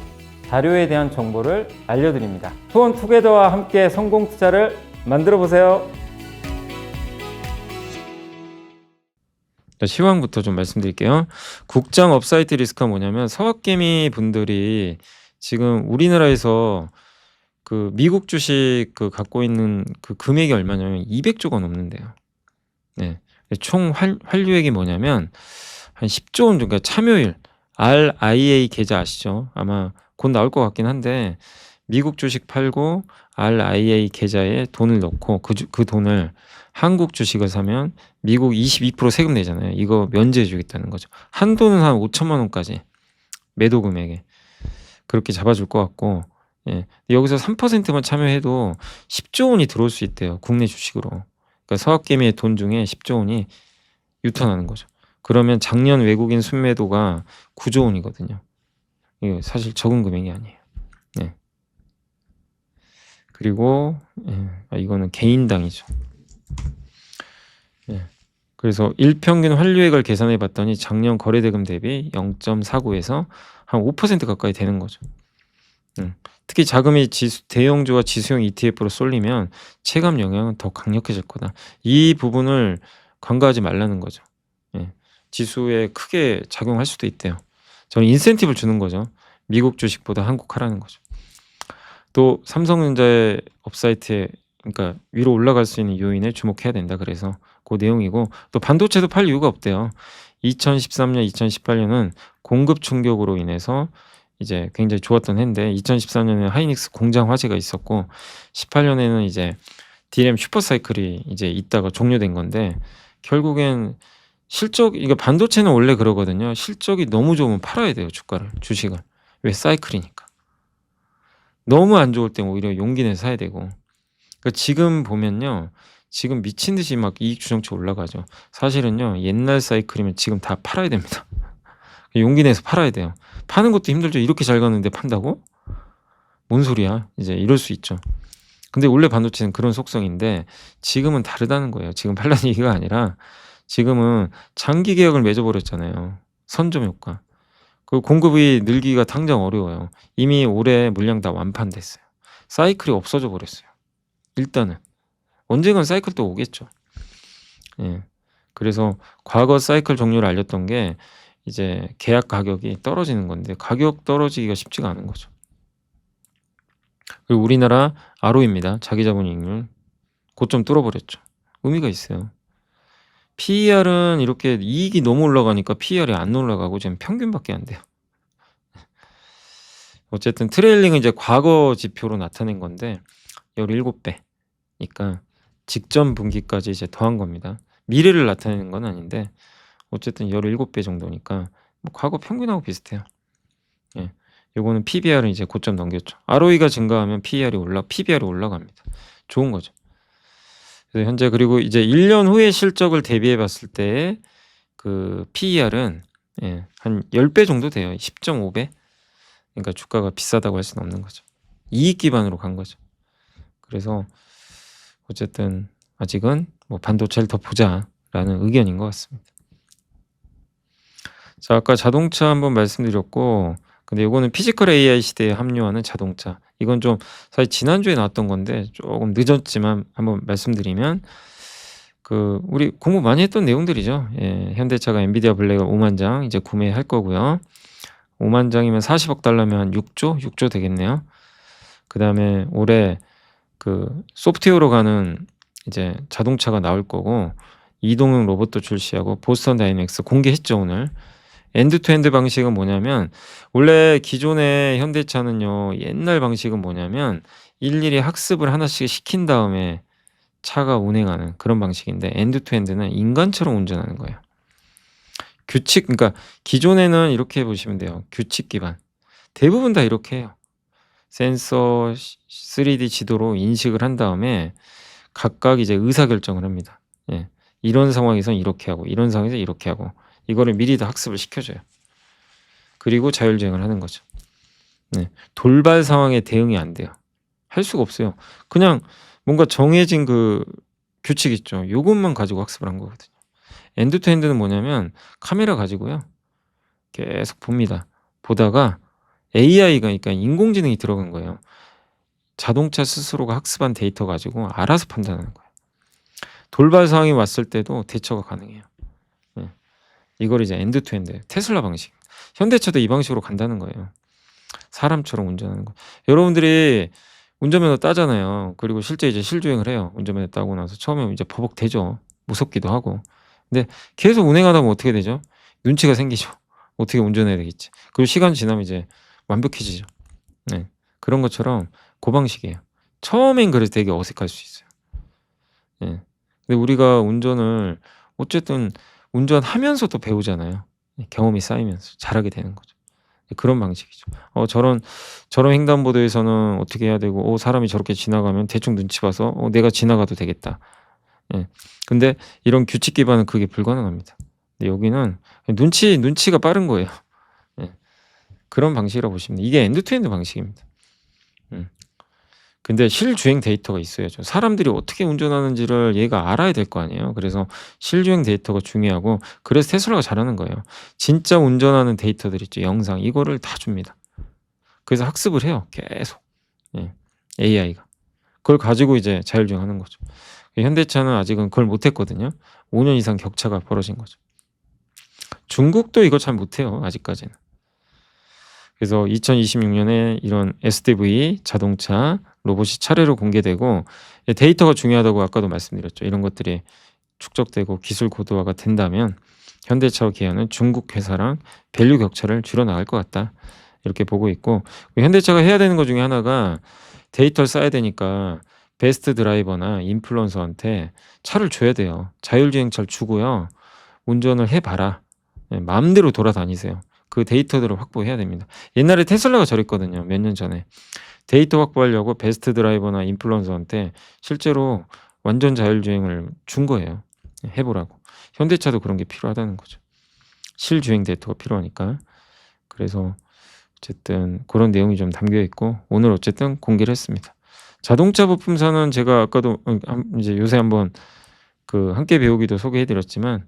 자료에 대한 정보를 알려드립니다. 투원투게더와 함께 성공 투자를 만들어 보세요. 시황부터 좀 말씀드릴게요. 국장 업사이트 리스크가 뭐냐면 서학개미 분들이 지금 우리나라에서 그 미국 주식 그 갖고 있는 그 금액이 얼마냐면 200조가 넘는데요. 네. 총 환류액이 뭐냐면 한 10조 원 정도. 그러니까 참여율 RIA 계좌 아시죠? 아마 곧 나올 것 같긴 한데 미국 주식 팔고 RIA 계좌에 돈을 넣고 그 돈을 한국 주식을 사면 미국 22% 세금 내잖아요. 이거 면제해 주겠다는 거죠. 한도는 한 5천만 원까지 매도 금액에 그렇게 잡아줄 것 같고, 예. 여기서 3%만 참여해도 10조 원이 들어올 수 있대요. 국내 주식으로. 그러니까 서학개미의 돈 중에 10조 원이 유턴하는 거죠. 그러면 작년 외국인 순매도가 9조 원이거든요. 이거 사실 적은 금액이 아니에요. 네. 그리고 이거는 개인당이죠. 예. 그래서 일평균 환류액을 계산해 봤더니 작년 거래대금 대비 0.49에서 한 5% 가까이 되는 거죠. 특히 자금이 대형주와 지수형 ETF로 쏠리면 체감 영향은 더 강력해질 거다. 이 부분을 간과하지 말라는 거죠. 예. 지수에 크게 작용할 수도 있대요. 저는 인센티브를 주는 거죠. 미국 주식보다 한국 하라는 거죠. 또 삼성전자의 업사이트에 그러니까 위로 올라갈 수 있는 요인에 주목해야 된다. 그래서 그 내용이고, 또 반도체도 팔 이유가 없대요. 2013년, 2018년은 공급 충격으로 인해서 이제 굉장히 좋았던 해인데 2014년에 하이닉스 공장 화재가 있었고 18년에는 이제 DRAM 슈퍼사이클이 이제 있다가 종료된 건데 결국엔 이거 반도체는 원래 그러거든요. 실적이 너무 좋으면 팔아야 돼요. 주식을. 왜? 사이클이니까. 너무 안 좋을 때 오히려 용기 내서 사야 되고. 그러니까 지금 보면요. 지금 미친 듯이 막 이익 추정치 올라가죠. 사실은요. 옛날 사이클이면 지금 다 팔아야 됩니다. 용기 내서 팔아야 돼요. 파는 것도 힘들죠. 이렇게 잘 가는데 판다고? 뭔 소리야? 이제 이럴 수 있죠. 근데 원래 반도체는 그런 속성인데 지금은 다르다는 거예요. 지금 팔라는 얘기가 아니라 지금은 장기 계약을 맺어버렸잖아요. 선점 효과. 그 공급이 늘기가 당장 어려워요. 이미 올해 물량 다 완판됐어요. 사이클이 없어져 버렸어요. 일단은 언젠간 사이클 또 오겠죠. 예. 그래서 과거 사이클 종료를 알렸던 게 이제 계약 가격이 떨어지는 건데 가격 떨어지기가 쉽지가 않은 거죠. 그리고 우리나라 ROE입니다. 자기자본이익률 고점 뚫어버렸죠. 의미가 있어요. PER은 이렇게 이익이 너무 올라가니까 PER이 안 올라가고 지금 평균밖에 안 돼요. 어쨌든 트레일링은 이제 과거 지표로 나타낸 건데 17배니까 직전 분기까지 이제 더한 겁니다. 미래를 나타내는 건 아닌데 어쨌든 17배 정도니까 뭐 과거 평균하고 비슷해요. 예. 요거는 PBR은 이제 고점 넘겼죠. ROE가 증가하면 PBR이 올라갑니다. 좋은 거죠. 그래서 현재 그리고 이제 1년 후의 실적을 대비해 봤을 때 그 PER은 한 10배 정도 돼요. 10.5배. 그러니까 주가가 비싸다고 할 수는 없는 거죠. 이익 기반으로 간 거죠. 그래서 어쨌든 아직은 뭐 반도체를 더 보자라는 의견인 것 같습니다. 자, 아까 자동차 한번 말씀드렸고, 근데 이거는 피지컬 AI 시대에 합류하는 자동차. 이건 좀 사실 지난주에 나왔던 건데 조금 늦었지만 한번 말씀드리면 우리 공부 많이 했던 내용들이죠. 예, 현대차가 엔비디아 블랙을 5만 장 이제 구매할 거고요. 5만 장이면 40억 달러면 한 6조 되겠네요. 그다음에 올해 소프트웨어로 가는 이제 자동차가 나올 거고 이동형 로봇도 출시하고 보스턴 다이내믹스 공개했죠 오늘. 엔드 투 엔드 방식은 뭐냐면 원래 기존의 현대차는요. 옛날 방식은 뭐냐면 일일이 학습을 하나씩 시킨 다음에 차가 운행하는 그런 방식인데 엔드 투 엔드는 인간처럼 운전하는 거예요. 규칙 그러니까 기존에는 이렇게 보시면 돼요. 규칙 기반. 대부분 다 이렇게 해요. 센서 3D 지도로 인식을 한 다음에 각각 이제 의사결정을 합니다. 예. 이런 상황에선 이렇게 하고 이런 상황에서 이렇게 하고 이거를 미리 다 학습을 시켜줘요. 그리고 자율주행을 하는 거죠. 네. 돌발 상황에 대응이 안 돼요. 할 수가 없어요. 그냥 뭔가 정해진 그 규칙 있죠. 요것만 가지고 학습을 한 거거든요. 엔드 투 엔드는 뭐냐면 카메라 가지고요. 계속 봅니다. 보다가 AI가 그러니까 인공지능이 들어간 거예요. 자동차 스스로가 학습한 데이터 가지고 알아서 판단하는 거예요. 돌발 상황이 왔을 때도 대처가 가능해요. 네. 이걸 이제 엔드 투 엔드 테슬라 방식. 현대차도 이 방식으로 간다는 거예요. 사람처럼 운전하는 거. 여러분들이 운전면허 따잖아요. 그리고 실제 이제 실주행을 해요. 운전면허 따고 나서 처음에 이제 버벅대죠. 무섭기도 하고. 근데 계속 운행하다 보면 어떻게 되죠? 눈치가 생기죠. 어떻게 운전해야 되겠지. 그리고 시간 지나면 이제 완벽해지죠. 네. 그런 것처럼 그 방식이에요. 처음엔 그래서 되게 어색할 수 있어요. 예. 근데 우리가 운전을 어쨌든 운전하면서 또 배우잖아요. 경험이 쌓이면서 잘하게 되는 거죠. 그런 방식이죠. 저런 횡단보도에서는 어떻게 해야 되고 사람이 저렇게 지나가면 대충 눈치 봐서 내가 지나가도 되겠다. 예. 근데 이런 규칙 기반은 그게 불가능합니다. 근데 여기는 눈치가 빠른 거예요. 예. 그런 방식이라고 보시면 돼요. 이게 엔드 투 엔드 방식입니다. 근데 실주행 데이터가 있어야죠. 사람들이 어떻게 운전하는지를 얘가 알아야 될 거 아니에요. 그래서 실주행 데이터가 중요하고 그래서 테슬라가 잘하는 거예요. 진짜 운전하는 데이터들 있죠. 영상 이거를 다 줍니다. 그래서 학습을 해요. 계속. 예. AI가. 그걸 가지고 이제 자율주행하는 거죠. 현대차는 아직은 그걸 못했거든요. 5년 이상 격차가 벌어진 거죠. 중국도 이거 잘 못해요. 아직까지는. 그래서 2026년에 이런 SDV 자동차 로봇이 차례로 공개되고 데이터가 중요하다고 아까도 말씀드렸죠. 이런 것들이 축적되고 기술 고도화가 된다면 현대차와 기아는 중국 회사랑 밸류 격차를 줄여나갈 것 같다. 이렇게 보고 있고 현대차가 해야 되는 것 중에 하나가 데이터를 쌓아야 되니까 베스트 드라이버나 인플루언서한테 차를 줘야 돼요. 자율주행차를 주고요. 운전을 해봐라. 마음대로 돌아다니세요. 그 데이터들을 확보해야 됩니다. 옛날에 테슬라가 저랬거든요. 몇 년 전에. 데이터 확보하려고 베스트 드라이버나 인플루언서한테 실제로 완전 자율주행을 준 거예요. 해보라고. 현대차도 그런 게 필요하다는 거죠. 실주행 데이터가 필요하니까. 그래서 어쨌든 그런 내용이 좀 담겨 있고 오늘 어쨌든 공개를 했습니다. 자동차 부품사는 제가 아까도 이제 요새 한번 그 함께 배우기도 소개해드렸지만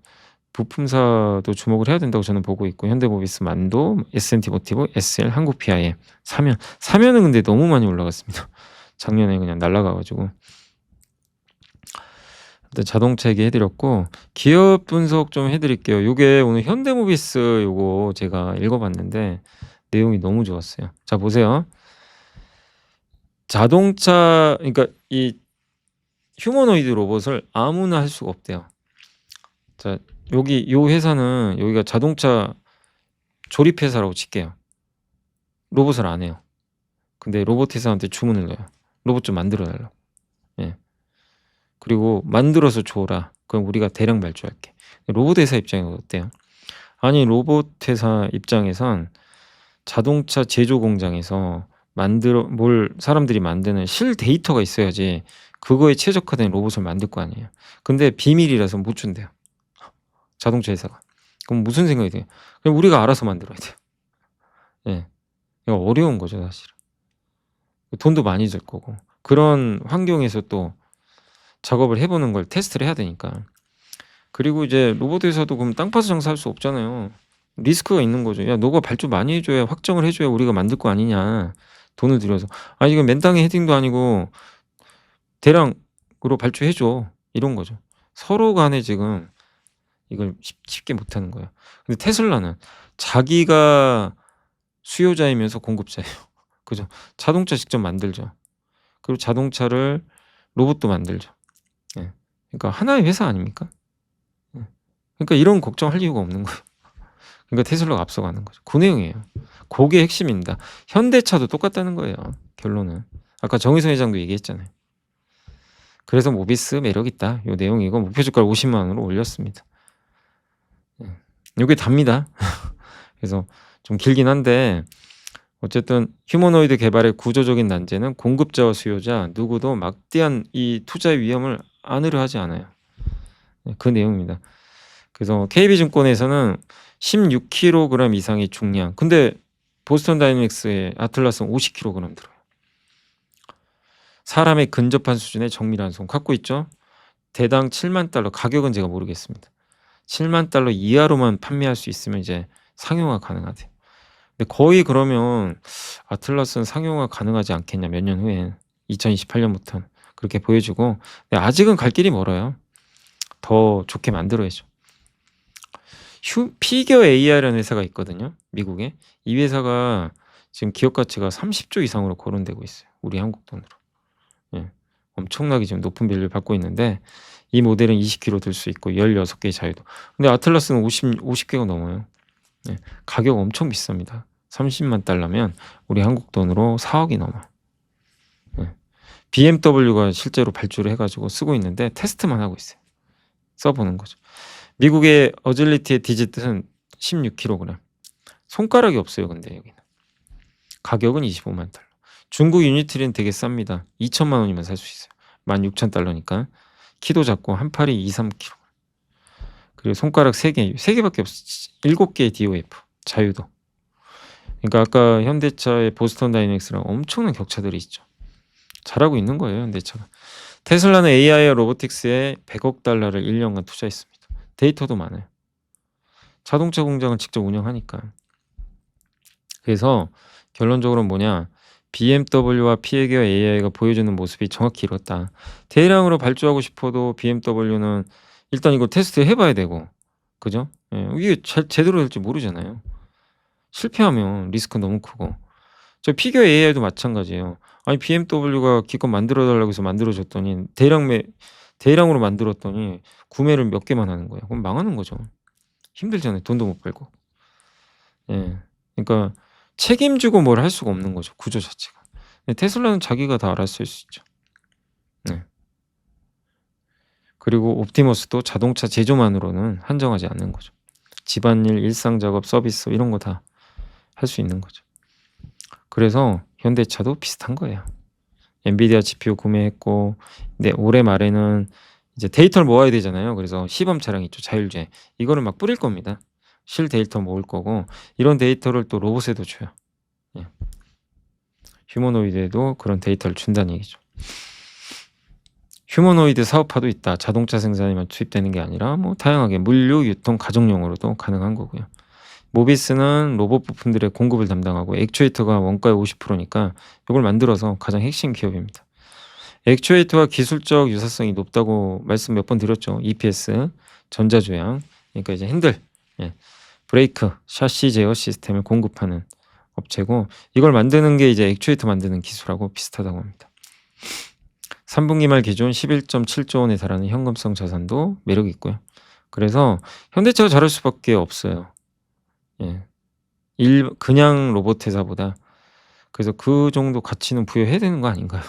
부품사도 주목을 해야 된다고 저는 보고 있고 현대모비스, 만도, S&T 모티브, SL, 한국 PIM 사면은 근데 너무 많이 올라갔습니다. 작년에 그냥 날라가가지고 일단 자동차 얘기해드렸고 기업 분석 좀 해드릴게요. 요게 오늘 현대모비스 요거 제가 읽어봤는데 내용이 너무 좋았어요. 자 보세요. 자동차 그러니까 이 휴머노이드 로봇을 아무나 할 수가 없대요. 자 여기 요 회사는 여기가 자동차 조립 회사라고 칠게요. 로봇을 안 해요. 근데 로봇 회사한테 주문을 넣어요. 로봇 좀 만들어 달라고. 예. 그리고 만들어서 줘라. 그럼 우리가 대량 발주할게. 로봇 회사 입장에서 어때요? 아니 로봇 회사 입장에선 자동차 제조 공장에서 사람들이 만드는 실 데이터가 있어야지 그거에 최적화된 로봇을 만들 거 아니에요. 근데 비밀이라서 못 준대요. 자동차 회사가. 그럼 무슨 생각이 돼요? 그럼 우리가 알아서 만들어야 돼요. 예. 이거 어려운 거죠, 사실은. 돈도 많이 들 거고. 그런 환경에서 또 작업을 해보는 걸 테스트를 해야 되니까. 그리고 이제 로봇 회사도 그럼 땅 파서 장사할 수 없잖아요. 리스크가 있는 거죠. 야, 너가 발주 많이 해줘야 확정을 해줘야 우리가 만들 거 아니냐. 돈을 들여서. 아니, 이건 맨 땅에 헤딩도 아니고 대량으로 발주해줘. 이런 거죠. 서로 간에 지금 이걸 쉽게 못하는 거예요. 근데 테슬라는 자기가 수요자이면서 공급자예요. 그죠? 자동차 직접 만들죠. 그리고 자동차를 로봇도 만들죠. 예. 그러니까 하나의 회사 아닙니까? 예. 그러니까 이런 걱정할 이유가 없는 거예요. 그러니까 테슬라가 앞서가는 거죠. 그 내용이에요. 그게 핵심입니다. 현대차도 똑같다는 거예요. 결론은. 아까 정의선 회장도 얘기했잖아요. 그래서 모비스 매력 있다. 요 내용이고 목표 주가를 50만 원으로 올렸습니다. 요게 답니다. 그래서 좀 길긴 한데 어쨌든 휴머노이드 개발의 구조적인 난제는 공급자와 수요자 누구도 막대한 이 투자의 위험을 안으려 하지 않아요. 그 내용입니다. 그래서 KB증권에서는 16kg 이상의 중량. 근데 보스턴 다이내믹스의 아틀라스는 50kg 들어요. 사람의 근접한 수준의 정밀한 손 갖고 있죠. 대당 7만 달러. 가격은 제가 모르겠습니다. 7만 달러 이하로만 판매할 수 있으면 이제 상용화 가능하대요. 근데 거의 그러면 아틀라스는 상용화 가능하지 않겠냐, 몇 년 후에. 2028년부터는 그렇게 보여주고. 근데 아직은 갈 길이 멀어요. 더 좋게 만들어야죠. 피겨 AI라는 회사가 있거든요. 미국에. 이 회사가 지금 기업 가치가 30조 이상으로 거론되고 있어요. 우리 한국 돈으로. 예. 엄청나게 지금 높은 밸류를 받고 있는데 이 모델은 20kg 들 수 있고 16개의 자유도. 근데 아틀라스는 50개가 넘어요. 예. 가격 엄청 비쌉니다. 30만 달러면 우리 한국 돈으로 4억이 넘어요. 예. BMW가 실제로 발주를 해가지고 쓰고 있는데 테스트만 하고 있어요. 써보는 거죠. 미국의 어질리티의 디지트는 16kg. 손가락이 없어요. 근데 여기는. 가격은 25만 달러. 중국 유니트리는 되게 쌉니다. 2천만 원이면 살 수 있어요. 16,000달러니까. 키도 작고 한 팔이 2, 3kg. 그리고 손가락 3개. 3개밖에 없어. 7개의 DOF. 자유도. 그러니까 아까 현대차의 보스턴 다이내믹스랑 엄청난 격차들이 있죠. 잘하고 있는 거예요. 현대차가. 테슬라는 AI와 로보틱스에 100억 달러를 1년간 투자했습니다. 데이터도 많아요. 자동차 공장을 직접 운영하니까. 그래서 결론적으로 뭐냐. BMW와 피에게와 AI가 보여주는 모습이 정확히 이렇다. 대량으로 발주하고 싶어도 BMW는 일단 이거 테스트 해봐야 되고. 그죠? 예, 이게 제대로 될지 모르잖아요. 실패하면 리스크 너무 크고. 저 피겨 AI도 마찬가지예요. 아니 BMW가 기껏 만들어달라고 해서 만들어줬더니 대량으로 만들었더니 구매를 몇 개만 하는 거예요. 그럼 망하는 거죠. 힘들잖아요. 돈도 못 벌고. 예. 그러니까 책임지고 뭘 할 수가 없는 거죠. 구조 자체가. 근데 테슬라는 자기가 다 알아서 할 수 있죠. 네. 그리고 옵티머스도 자동차 제조만으로는 한정하지 않는 거죠. 집안일, 일상 작업, 서비스 이런 거 다 할 수 있는 거죠. 그래서 현대차도 비슷한 거예요. 엔비디아 GPU 구매했고, 근데 올해 말에는 이제 데이터를 모아야 되잖아요. 그래서 시범 차량 있죠. 자율주행. 이거를 막 뿌릴 겁니다. 실 데이터 모을 거고, 이런 데이터를 또 로봇에도 줘요. 예. 휴머노이드에도 그런 데이터를 준다는 얘기죠. 휴머노이드 사업화도 있다. 자동차 생산에만 투입되는 게 아니라 뭐 다양하게 물류, 유통, 가정용으로도 가능한 거고요. 모비스는 로봇 부품들의 공급을 담당하고 액추에이터가 원가의 50%니까 이걸 만들어서 가장 핵심 기업입니다. 액추에이터와 기술적 유사성이 높다고 말씀 몇 번 드렸죠. EPS, 전자조향, 그러니까 이제 핸들, 예, 브레이크, 샤시 제어 시스템을 공급하는 업체고 이걸 만드는 게 이제 액추에이터 만드는 기술하고 비슷하다고 합니다. 3분기 말 기준 11.7조 원에 달하는 현금성 자산도 매력이 있고요. 그래서 현대차가 잘할 수밖에 없어요. 예. 그냥 로봇 회사보다. 그래서 그 정도 가치는 부여해야 되는 거 아닌가요?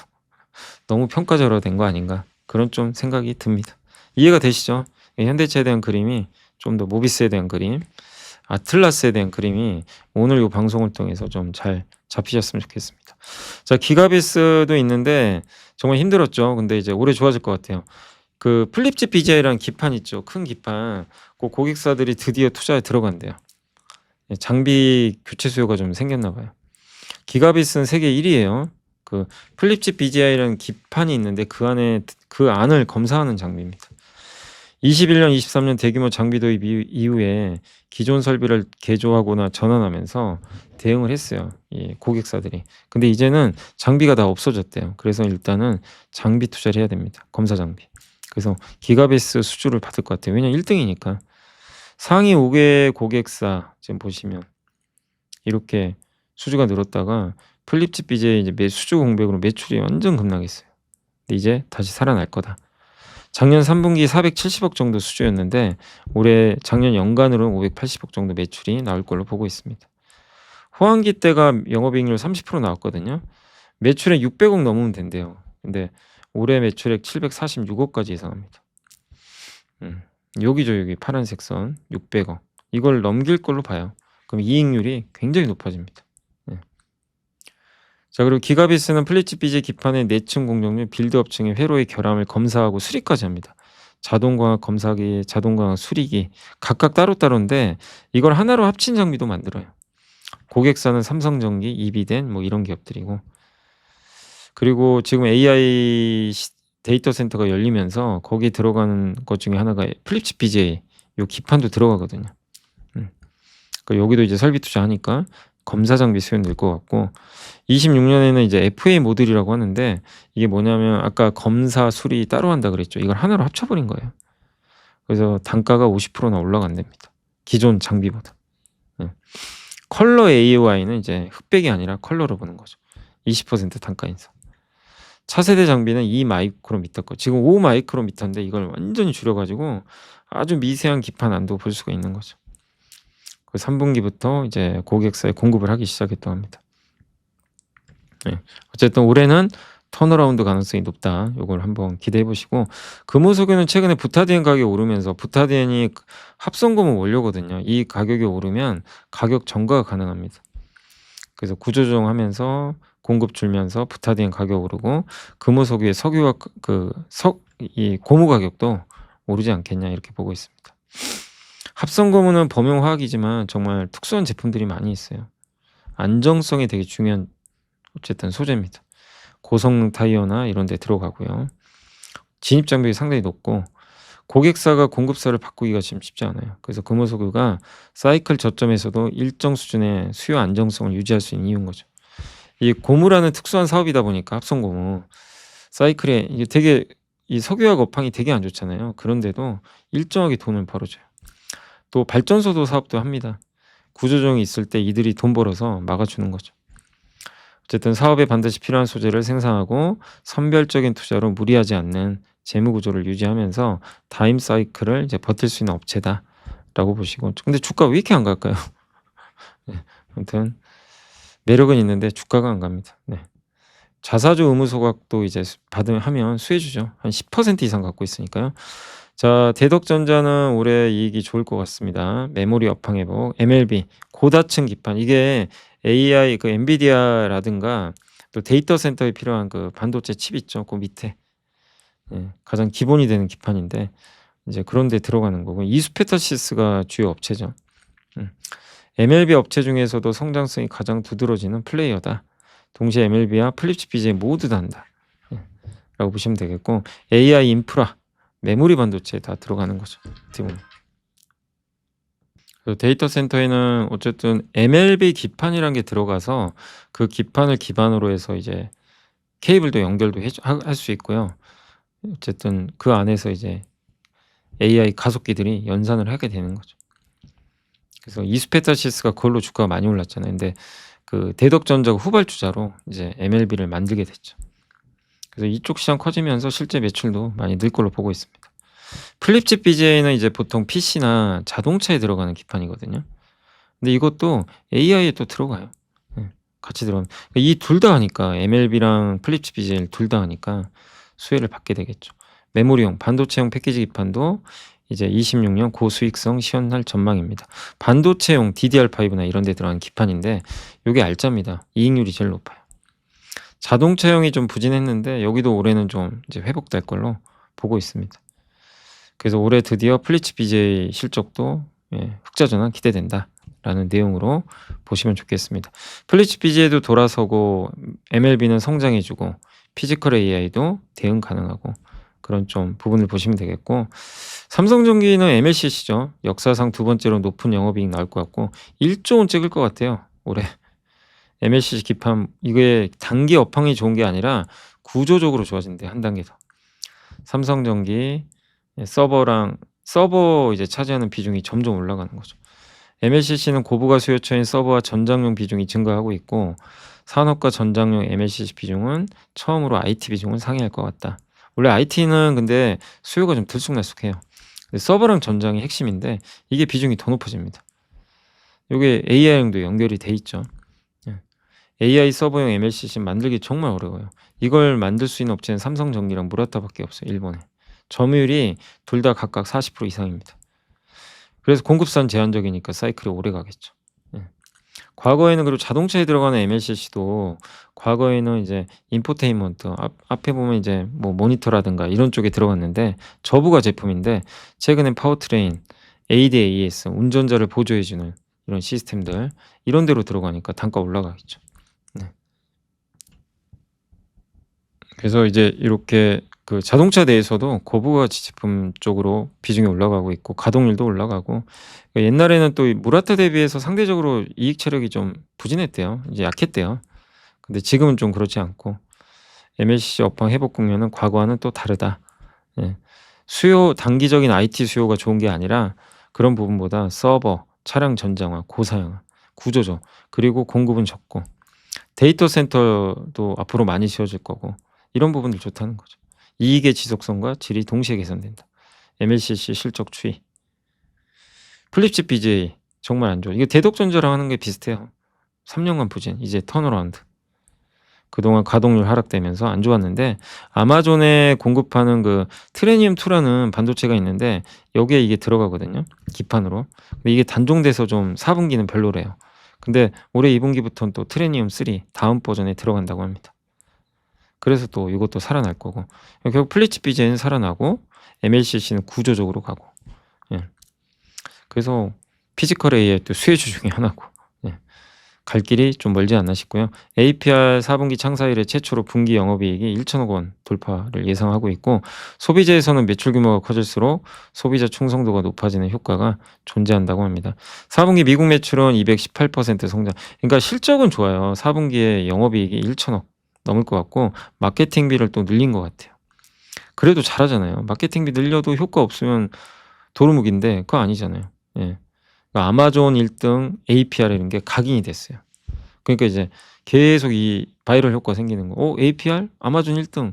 너무 평가절하된 거 아닌가? 그런 좀 생각이 듭니다. 이해가 되시죠? 현대차에 대한 그림이 좀 더 모비스에 대한 그림, 아틀라스에 대한 그림이 오늘 이 방송을 통해서 좀 잘 잡히셨으면 좋겠습니다. 자, 기가비스도 있는데 정말 힘들었죠. 근데 이제 올해 좋아질 것 같아요. 그 플립집 BGI라는 기판 있죠. 큰 기판. 그 고객사들이 드디어 투자에 들어간대요. 장비 교체 수요가 좀 생겼나 봐요. 기가비스는 세계 1위예요. 그 플립집 BGI라는 기판이 있는데 그 안을 검사하는 장비입니다. 21년, 23년 대규모 장비 도입 이후에 기존 설비를 개조하거나 전환하면서 대응을 했어요. 이 고객사들이. 근데 이제는 장비가 다 없어졌대요. 그래서 일단은 장비 투자를 해야 됩니다. 검사 장비. 그래서 기가비스 수주를 받을 것 같아요. 왜냐면 1등이니까. 상위 5개 고객사 지금 보시면 이렇게 수주가 늘었다가 플립집 BGI 이제 수주 공백으로 매출이 완전 급락했어요. 근데 이제 다시 살아날 거다. 작년 3분기 470억 정도 수주였는데 올해 작년 연간으로는 580억 정도 매출이 나올 걸로 보고 있습니다. 호황기 때가 영업이익률 30% 나왔거든요. 매출에 600억 넘으면 된대요. 근데 올해 매출액 746억까지 예상합니다. 여기죠, 여기 파란색 선 600억. 이걸 넘길 걸로 봐요. 그럼 이익률이 굉장히 높아집니다. 자, 그리고 기갑이 쓰는 플립칩 BJ 기판의 내층 공정률 빌드업층의 회로의 결함을 검사하고 수리까지 합니다. 자동광학 검사기, 자동광학 수리기 각각 따로따로인데 이걸 하나로 합친 장비도 만들어요. 고객사는 삼성전기, 이비덴 뭐 이런 기업들이고, 그리고 지금 AI 데이터 센터가 열리면서 거기에 들어가는 것 중에 하나가 플립칩 BJ 요 기판도 들어가거든요. 그러니까 여기도 이제 설비 투자하니까 검사 장비 수요 늘 것 같고, 26년에는 이제 FA 모듈이라고 하는데 이게 뭐냐면 아까 검사 수리 따로 한다 그랬죠. 이걸 하나로 합쳐버린 거예요. 그래서 단가가 50%나 올라간답니다. 기존 장비보다. 컬러 AOI는 이제 흑백이 아니라 컬러로 보는 거죠. 20% 단가 인상. 차세대 장비는 2마이크로미터 거. 지금 5마이크로미터인데 이걸 완전히 줄여가지고 아주 미세한 기판 안도 볼 수가 있는 거죠. 그 3분기부터 이제 고객사에 공급을 하기 시작했다고 합니다. 어쨌든 올해는 턴어라운드 가능성이 높다. 이걸 한번 기대해 보시고, 금호석유는 최근에 부타디엔 가격이 오르면서 부타디엔이 합성고무 원료거든요. 이 가격이 오르면 가격 전가가 가능합니다. 그래서 구조조정하면서 공급 줄면서 부타디엔 가격 오르고 금호석유의 석유와 이 고무 가격도 오르지 않겠냐 이렇게 보고 있습니다. 합성고무는 범용화학이지만 정말 특수한 제품들이 많이 있어요. 안정성이 되게 중요한 어쨌든 소재입니다. 고성능 타이어나 이런 데 들어가고요. 진입 장벽이 상당히 높고 고객사가 공급사를 바꾸기가 지금 쉽지 않아요. 그래서 금호석유가 사이클 저점에서도 일정 수준의 수요 안정성을 유지할 수 있는 이유인 거죠. 이 고무라는 특수한 사업이다 보니까 합성고무 사이클에 이게 되게 이 석유화학 업황이 되게 안 좋잖아요. 그런데도 일정하게 돈을 벌어줘요. 또 발전소도 사업도 합니다. 구조조정이 있을 때 이들이 돈 벌어서 막아주는 거죠. 어쨌든 사업에 반드시 필요한 소재를 생산하고 선별적인 투자로 무리하지 않는 재무 구조를 유지하면서 타임 사이클을 이제 버틸 수 있는 업체다라고 보시고, 근데 주가 왜 이렇게 안 갈까요? 아무튼 매력은 있는데 주가가 안 갑니다. 자사주 의무 소각도 이제 하면 수혜주죠. 한 10% 이상 갖고 있으니까요. 자, 대덕전자는 올해 이익이 좋을 것 같습니다. 메모리 업황 회복, MLB 고다층 기판, 이게 AI 그 엔비디아라든가 또 데이터 센터에 필요한 그 반도체 칩 있죠. 그 밑에 가장 기본이 되는 기판인데 이제 그런 데 들어가는 거고, 이수페타시스가 주요 업체죠. MLB 업체 중에서도 성장성이 가장 두드러지는 플레이어다. 동시에 MLB와 플립칩 BJ 모두 다 한다 라고 보시면 되겠고, AI 인프라 메모리 반도체에 다 들어가는 거죠. 데이터 센터에는 어쨌든 MLB 기판이라는 게 들어가서 그 기판을 기반으로 해서 이제 케이블도 연결도 할 수 있고요. 어쨌든 그 안에서 이제 AI 가속기들이 연산을 하게 되는 거죠. 그래서 이수페타시스가 그걸로 주가가 많이 올랐잖아요. 근데 그 대덕전자가 후발주자로 이제 MLB를 만들게 됐죠. 그래서 이쪽 시장 커지면서 실제 매출도 많이 늘 걸로 보고 있습니다. 플립칩 BJ는 이제 보통 PC나 자동차에 들어가는 기판이거든요. 근데 이것도 AI에 또 들어가요. 같이 들어가면 이 둘 다 하니까 MLB랑 플립칩 BJ 둘 다 하니까 수혜를 받게 되겠죠. 메모리용 반도체용 패키지 기판도 이제 26년 고수익성 시연할 전망입니다. 반도체용 DDR5나 이런 데 들어간 기판인데 이게 알짜입니다. 이익률이 제일 높아요. 자동차용이 좀 부진했는데 여기도 올해는 좀 이제 회복될 걸로 보고 있습니다. 그래서 올해 드디어 플립칩 BJ 실적도 흑자 전환 기대된다 라는 내용으로 보시면 좋겠습니다. 플립칩 BJ도 돌아서고 MLB는 성장해주고 피지컬 AI도 대응 가능하고 그런 좀 부분을 보시면 되겠고, 삼성전기는 MLCC죠. 역사상 두 번째로 높은 영업이익 나올 것 같고 1조 원 찍을 것 같아요. 올해 MLCC 기판 이게 단기 업황이 좋은 게 아니라 구조적으로 좋아진대. 한 단계 더. 삼성전기 서버 이제 차지하는 비중이 점점 올라가는 거죠. MLCC는 고부가 수요처인 서버와 전장용 비중이 증가하고 있고 산업과 전장용 MLCC 비중은 처음으로 IT 비중을 상회할 것 같다. 원래 IT는 근데 수요가 좀 들쑥날쑥해요. 서버랑 전장이 핵심인데 이게 비중이 더 높아집니다. 요게 AI랑도 연결이 돼 있죠. 예. AI 서버용 MLCC 만들기 정말 어려워요. 이걸 만들 수 있는 업체는 삼성전기랑 무라타밖에 없어요, 일본에. 점유율이 둘 다 각각 40% 이상입니다. 그래서 공급선 제한적이니까 사이클이 오래 가겠죠. 예. 과거에는 그리고 자동차에 들어가는 MLCC도 과거에는 이제 인포테인먼트 앞에 보면 이제 뭐 모니터라든가 이런 쪽에 들어갔는데 저부가 제품인데 최근엔 파워트레인, ADAS 운전자를 보조해 주는 이런 시스템들 이런 데로 들어가니까 단가 올라가겠죠. 네. 그래서 이제 이렇게 그 자동차 내에서도 고부가치 제품 쪽으로 비중이 올라가고 있고 가동률도 올라가고 옛날에는 또 이 무라타 대비해서 상대적으로 이익 체력이 좀 부진했대요. 이제 약했대요. 근데 지금은 좀 그렇지 않고 MLCC 업황 회복 국면은 과거와는 또 다르다. 예. 수요 단기적인 IT 수요가 좋은 게 아니라 그런 부분보다 서버, 차량 전장화, 고사양화, 구조조 그리고 공급은 적고 데이터 센터도 앞으로 많이 지어질 거고 이런 부분들 좋다는 거죠. 이익의 지속성과 질이 동시에 개선된다. MLCC 실적 추이. 플립칩 BGA 정말 안 좋아. 이거 대덕전자랑 하는 게 비슷해요. 3년간 부진, 이제 턴어라운드. 그동안 가동률 하락되면서 안 좋았는데 아마존에 공급하는 그 트레니움2라는 반도체가 있는데 여기에 이게 들어가거든요. 기판으로. 근데 이게 단종돼서 좀 4분기는 별로래요. 근데 올해 2분기부터는 또 트레니움3 다음 버전에 들어간다고 합니다. 그래서 또 이것도 살아날 거고 결국 플립칩 BGA는 살아나고 MLCC는 구조적으로 가고 예. 그래서 피지컬 AI 또 수혜주 중에 하나고 예. 갈 길이 좀 멀지 않나 싶고요. APR 4분기 창사 이래 최초로 분기 영업이익이 1천억 원 돌파를 예상하고 있고 소비재에서는 매출 규모가 커질수록 소비자 충성도가 높아지는 효과가 존재한다고 합니다. 4분기 미국 매출은 218% 성장. 그러니까 실적은 좋아요. 4분기에 영업이익이 1천억 넘을 것 같고 마케팅비를 또 늘린 것 같아요. 그래도 잘하잖아요. 마케팅비 늘려도 효과 없으면 도루묵인데 그거 아니잖아요. 예. 그러니까 아마존 1등 APR 이런 게 각인이 됐어요. 그러니까 이제 계속 이 바이럴 효과 생기는 거. APR? 아마존 1등.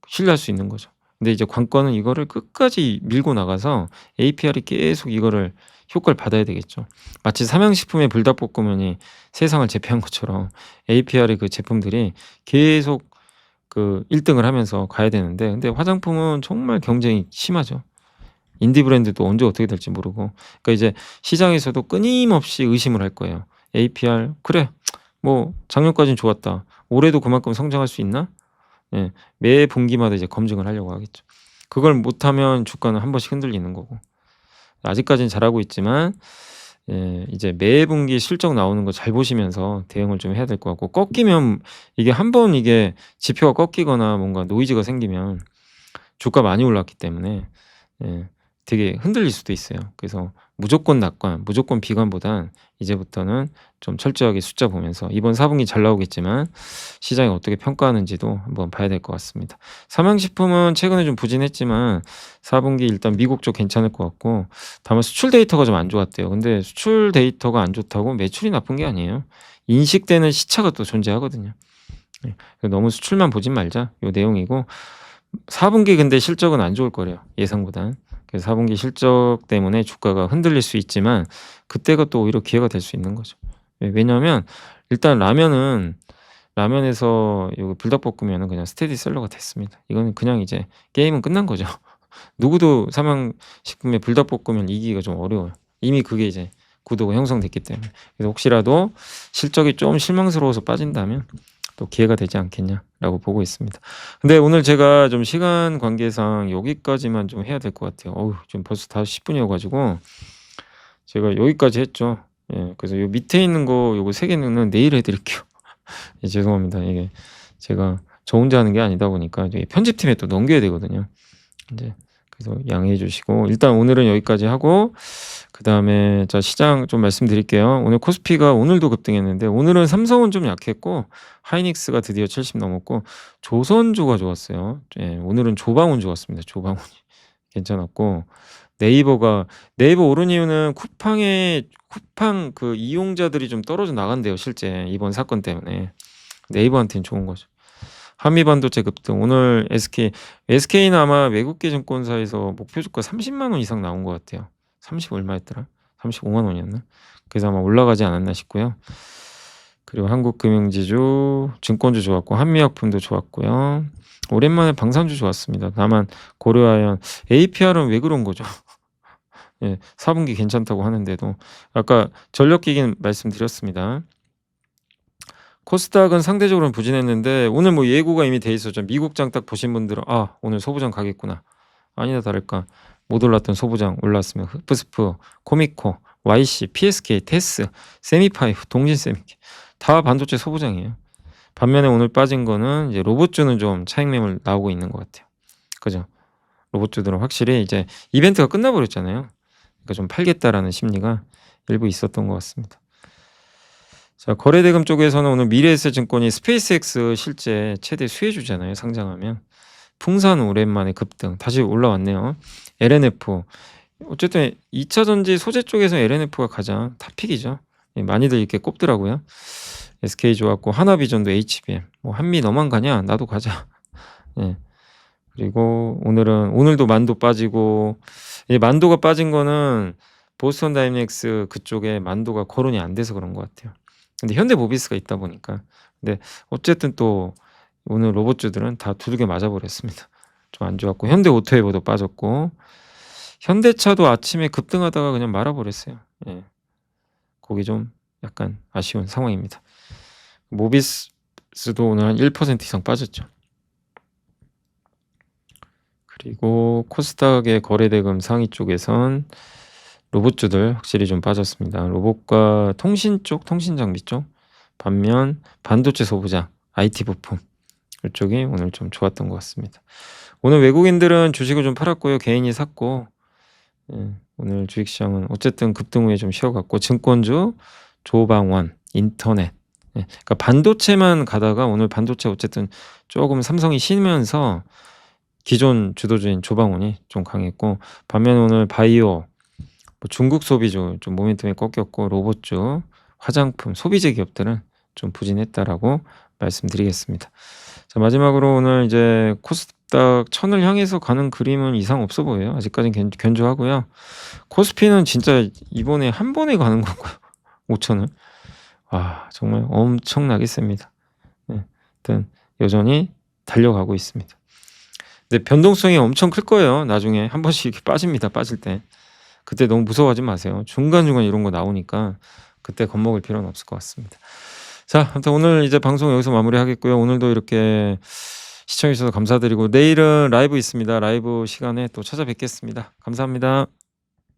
신뢰할 수 있는 거죠. 근데 이제 관건은 이거를 끝까지 밀고 나가서 APR이 계속 이거를 효과를 받아야 되겠죠. 마치 삼양식품의 불닭볶음면이 세상을 제패한 것처럼 APR의 그 제품들이 계속 그 1등을 하면서 가야 되는데 근데 화장품은 정말 경쟁이 심하죠. 인디 브랜드도 언제 어떻게 될지 모르고 그러니까 이제 시장에서도 끊임없이 의심을 할 거예요. APR 그래 뭐 작년까지는 좋았다. 올해도 그만큼 성장할 수 있나? 예, 매 분기마다 이제 검증을 하려고 하겠죠. 그걸 못하면 주가는 한 번씩 흔들리는 거고 아직까지는 잘하고 있지만 예, 이제 매 분기 실적 나오는 거 잘 보시면서 대응을 좀 해야 될 것 같고 꺾이면 이게 한번 이게 지표가 꺾이거나 뭔가 노이즈가 생기면 주가 많이 올랐기 때문에 예, 되게 흔들릴 수도 있어요. 그래서 무조건 낙관, 무조건 비관보단 이제부터는 좀 철저하게 숫자 보면서 이번 4분기 잘 나오겠지만 시장이 어떻게 평가하는지도 한번 봐야 될 것 같습니다. 삼양식품은 최근에 좀 부진했지만 4분기 일단 미국 쪽 괜찮을 것 같고 다만 수출 데이터가 좀 안 좋았대요. 근데 수출 데이터가 안 좋다고 매출이 나쁜 게 아니에요. 인식되는 시차가 또 존재하거든요. 예, 너무 수출만 보진 말자 요 내용이고 4분기 근데 실적은 안 좋을 거래요. 예상보단. 그래서 4분기 실적 때문에 주가가 흔들릴 수 있지만 그때가 또 오히려 기회가 될 수 있는 거죠. 왜냐하면 일단 라면에서 요 불닭볶음면은 그냥 스테디셀러가 됐습니다. 이거는 그냥 이제 게임은 끝난 거죠. 누구도 삼양식품의 불닭볶음면 이기기가 좀 어려워요. 이미 그게 이제 구도가 형성됐기 때문에. 그래서 혹시라도 실적이 좀 실망스러워서 빠진다면 또 기회가 되지 않겠냐라고 보고 있습니다. 근데 오늘 제가 좀 시간 관계상 여기까지만 좀 해야 될 것 같아요. 지금 벌써 5:10분이어 가지고 제가 여기까지 했죠. 예, 그래서 요 밑에 있는 거 요거 3개는 내일 해 드릴게요. 예, 죄송합니다. 이게 제가 저 혼자 하는 게 아니다 보니까 이제 편집팀에 또 넘겨야 되거든요. 이제 그래서 양해해 주시고 일단 오늘은 여기까지 하고 그다음에 자 시장 좀 말씀드릴게요. 오늘 코스피가 오늘도 급등했는데 오늘은 삼성은 좀 약했고 하이닉스가 드디어 70 넘었고 조선주가 좋았어요. 예, 오늘은 조방운 좋았습니다. 조방운이 괜찮았고 네이버 오른 이유는 쿠팡 그 이용자들이 좀 떨어져 나간대요. 실제 이번 사건 때문에 네이버한테는 좋은 거죠. 한미반도체 급등. 오늘 SK는 아마 외국계 증권사에서 목표 주가 30만 원 이상 나온 것 같아요. 30 얼마였더라? 35만 원이었나? 그래서 아마 올라가지 않았나 싶고요. 그리고 한국금융지주, 증권주 좋았고 한미약품도 좋았고요. 오랜만에 방산주 좋았습니다. 다만 고려아연, APR은 왜 그런 거죠? 예, 4분기 괜찮다고 하는데도 아까 전력기긴 말씀드렸습니다. 코스닥은 상대적으로는 부진했는데 오늘 뭐 예고가 이미 돼 있었죠. 미국장 딱 보신 분들은 아 오늘 소부장 가겠구나. 아니나 다를까 못 올랐던 소부장 올랐으면 흡스프, 코미코, YC, PSK, 테스, 세미파이브, 동진세미케 다 반도체 소부장이에요. 반면에 오늘 빠진 거는 이제 로봇주는 좀 차익 매물 나오고 있는 것 같아요. 그죠? 로봇주들은 확실히 이제 이벤트가 끝나버렸잖아요. 그러니까 좀 팔겠다라는 심리가 일부 있었던 것 같습니다. 자, 거래대금 쪽에서는 오늘 미래에셋증권이 스페이스X 실제 최대 수혜주잖아요. 상장하면. 풍산 오랜만에 급등. 다시 올라왔네요. LNF. 어쨌든 2차 전지 소재 쪽에서 LNF가 가장 탑픽이죠. 예, 많이들 이렇게 꼽더라고요. SK 좋았고 하나비전도 HBM. 뭐 한미 너만 가냐? 나도 가자. 예. 그리고 오늘도 만도 빠지고 이제 만도가 빠진 거는 보스턴 다이내믹스 그쪽에 만도가 거론이 안 돼서 그런 것 같아요. 근데 현대모비스가 있다 보니까. 근데 어쨌든 또 오늘 로봇주들은 다 두들겨 맞아버렸습니다. 좀 안 좋았고 현대오토에버도 빠졌고 현대차도 아침에 급등하다가 그냥 말아버렸어요. 예. 거기 좀 약간 아쉬운 상황입니다. 모비스도 오늘 한 1% 이상 빠졌죠. 그리고 코스닥의 거래대금 상위 쪽에선 로봇주들 확실히 좀 빠졌습니다. 로봇과 통신 쪽, 통신 장비 쪽. 반면 반도체 소부장, IT 부품 이쪽이 오늘 좀 좋았던 것 같습니다. 오늘 외국인들은 주식을 좀 팔았고요. 개인이 샀고 예, 오늘 주식시장은 어쨌든 급등 후에 좀 쉬어갔고 증권주, 조방원, 인터넷 그러니까 반도체만 가다가 오늘 반도체 어쨌든 조금 삼성이 쉬면서 기존 주도주인 조방원이 좀 강했고 반면 오늘 바이오, 뭐 중국 소비주 좀 모멘텀이 꺾였고 로봇주, 화장품, 소비재 기업들은 좀 부진했다라고 말씀드리겠습니다. 자, 마지막으로 오늘 이제 코스닥 1000을 향해서 가는 그림은 이상 없어 보여요. 아직까지는 견조하고요. 코스피는 진짜 이번에 한 번에 가는 거고요. 5000을. 와, 정말 엄청나게 셉니다. 네, 하여튼 여전히 달려가고 있습니다. 근데 변동성이 엄청 클 거예요. 나중에 한 번씩 이렇게 빠집니다. 빠질 때. 그때 너무 무서워하지 마세요. 중간중간 이런 거 나오니까 그때 겁먹을 필요는 없을 것 같습니다. 자, 아무튼 오늘 이제 방송 여기서 마무리하겠고요. 오늘도 이렇게 시청해 주셔서 감사드리고 내일은 라이브 있습니다. 라이브 시간에 또 찾아뵙겠습니다. 감사합니다.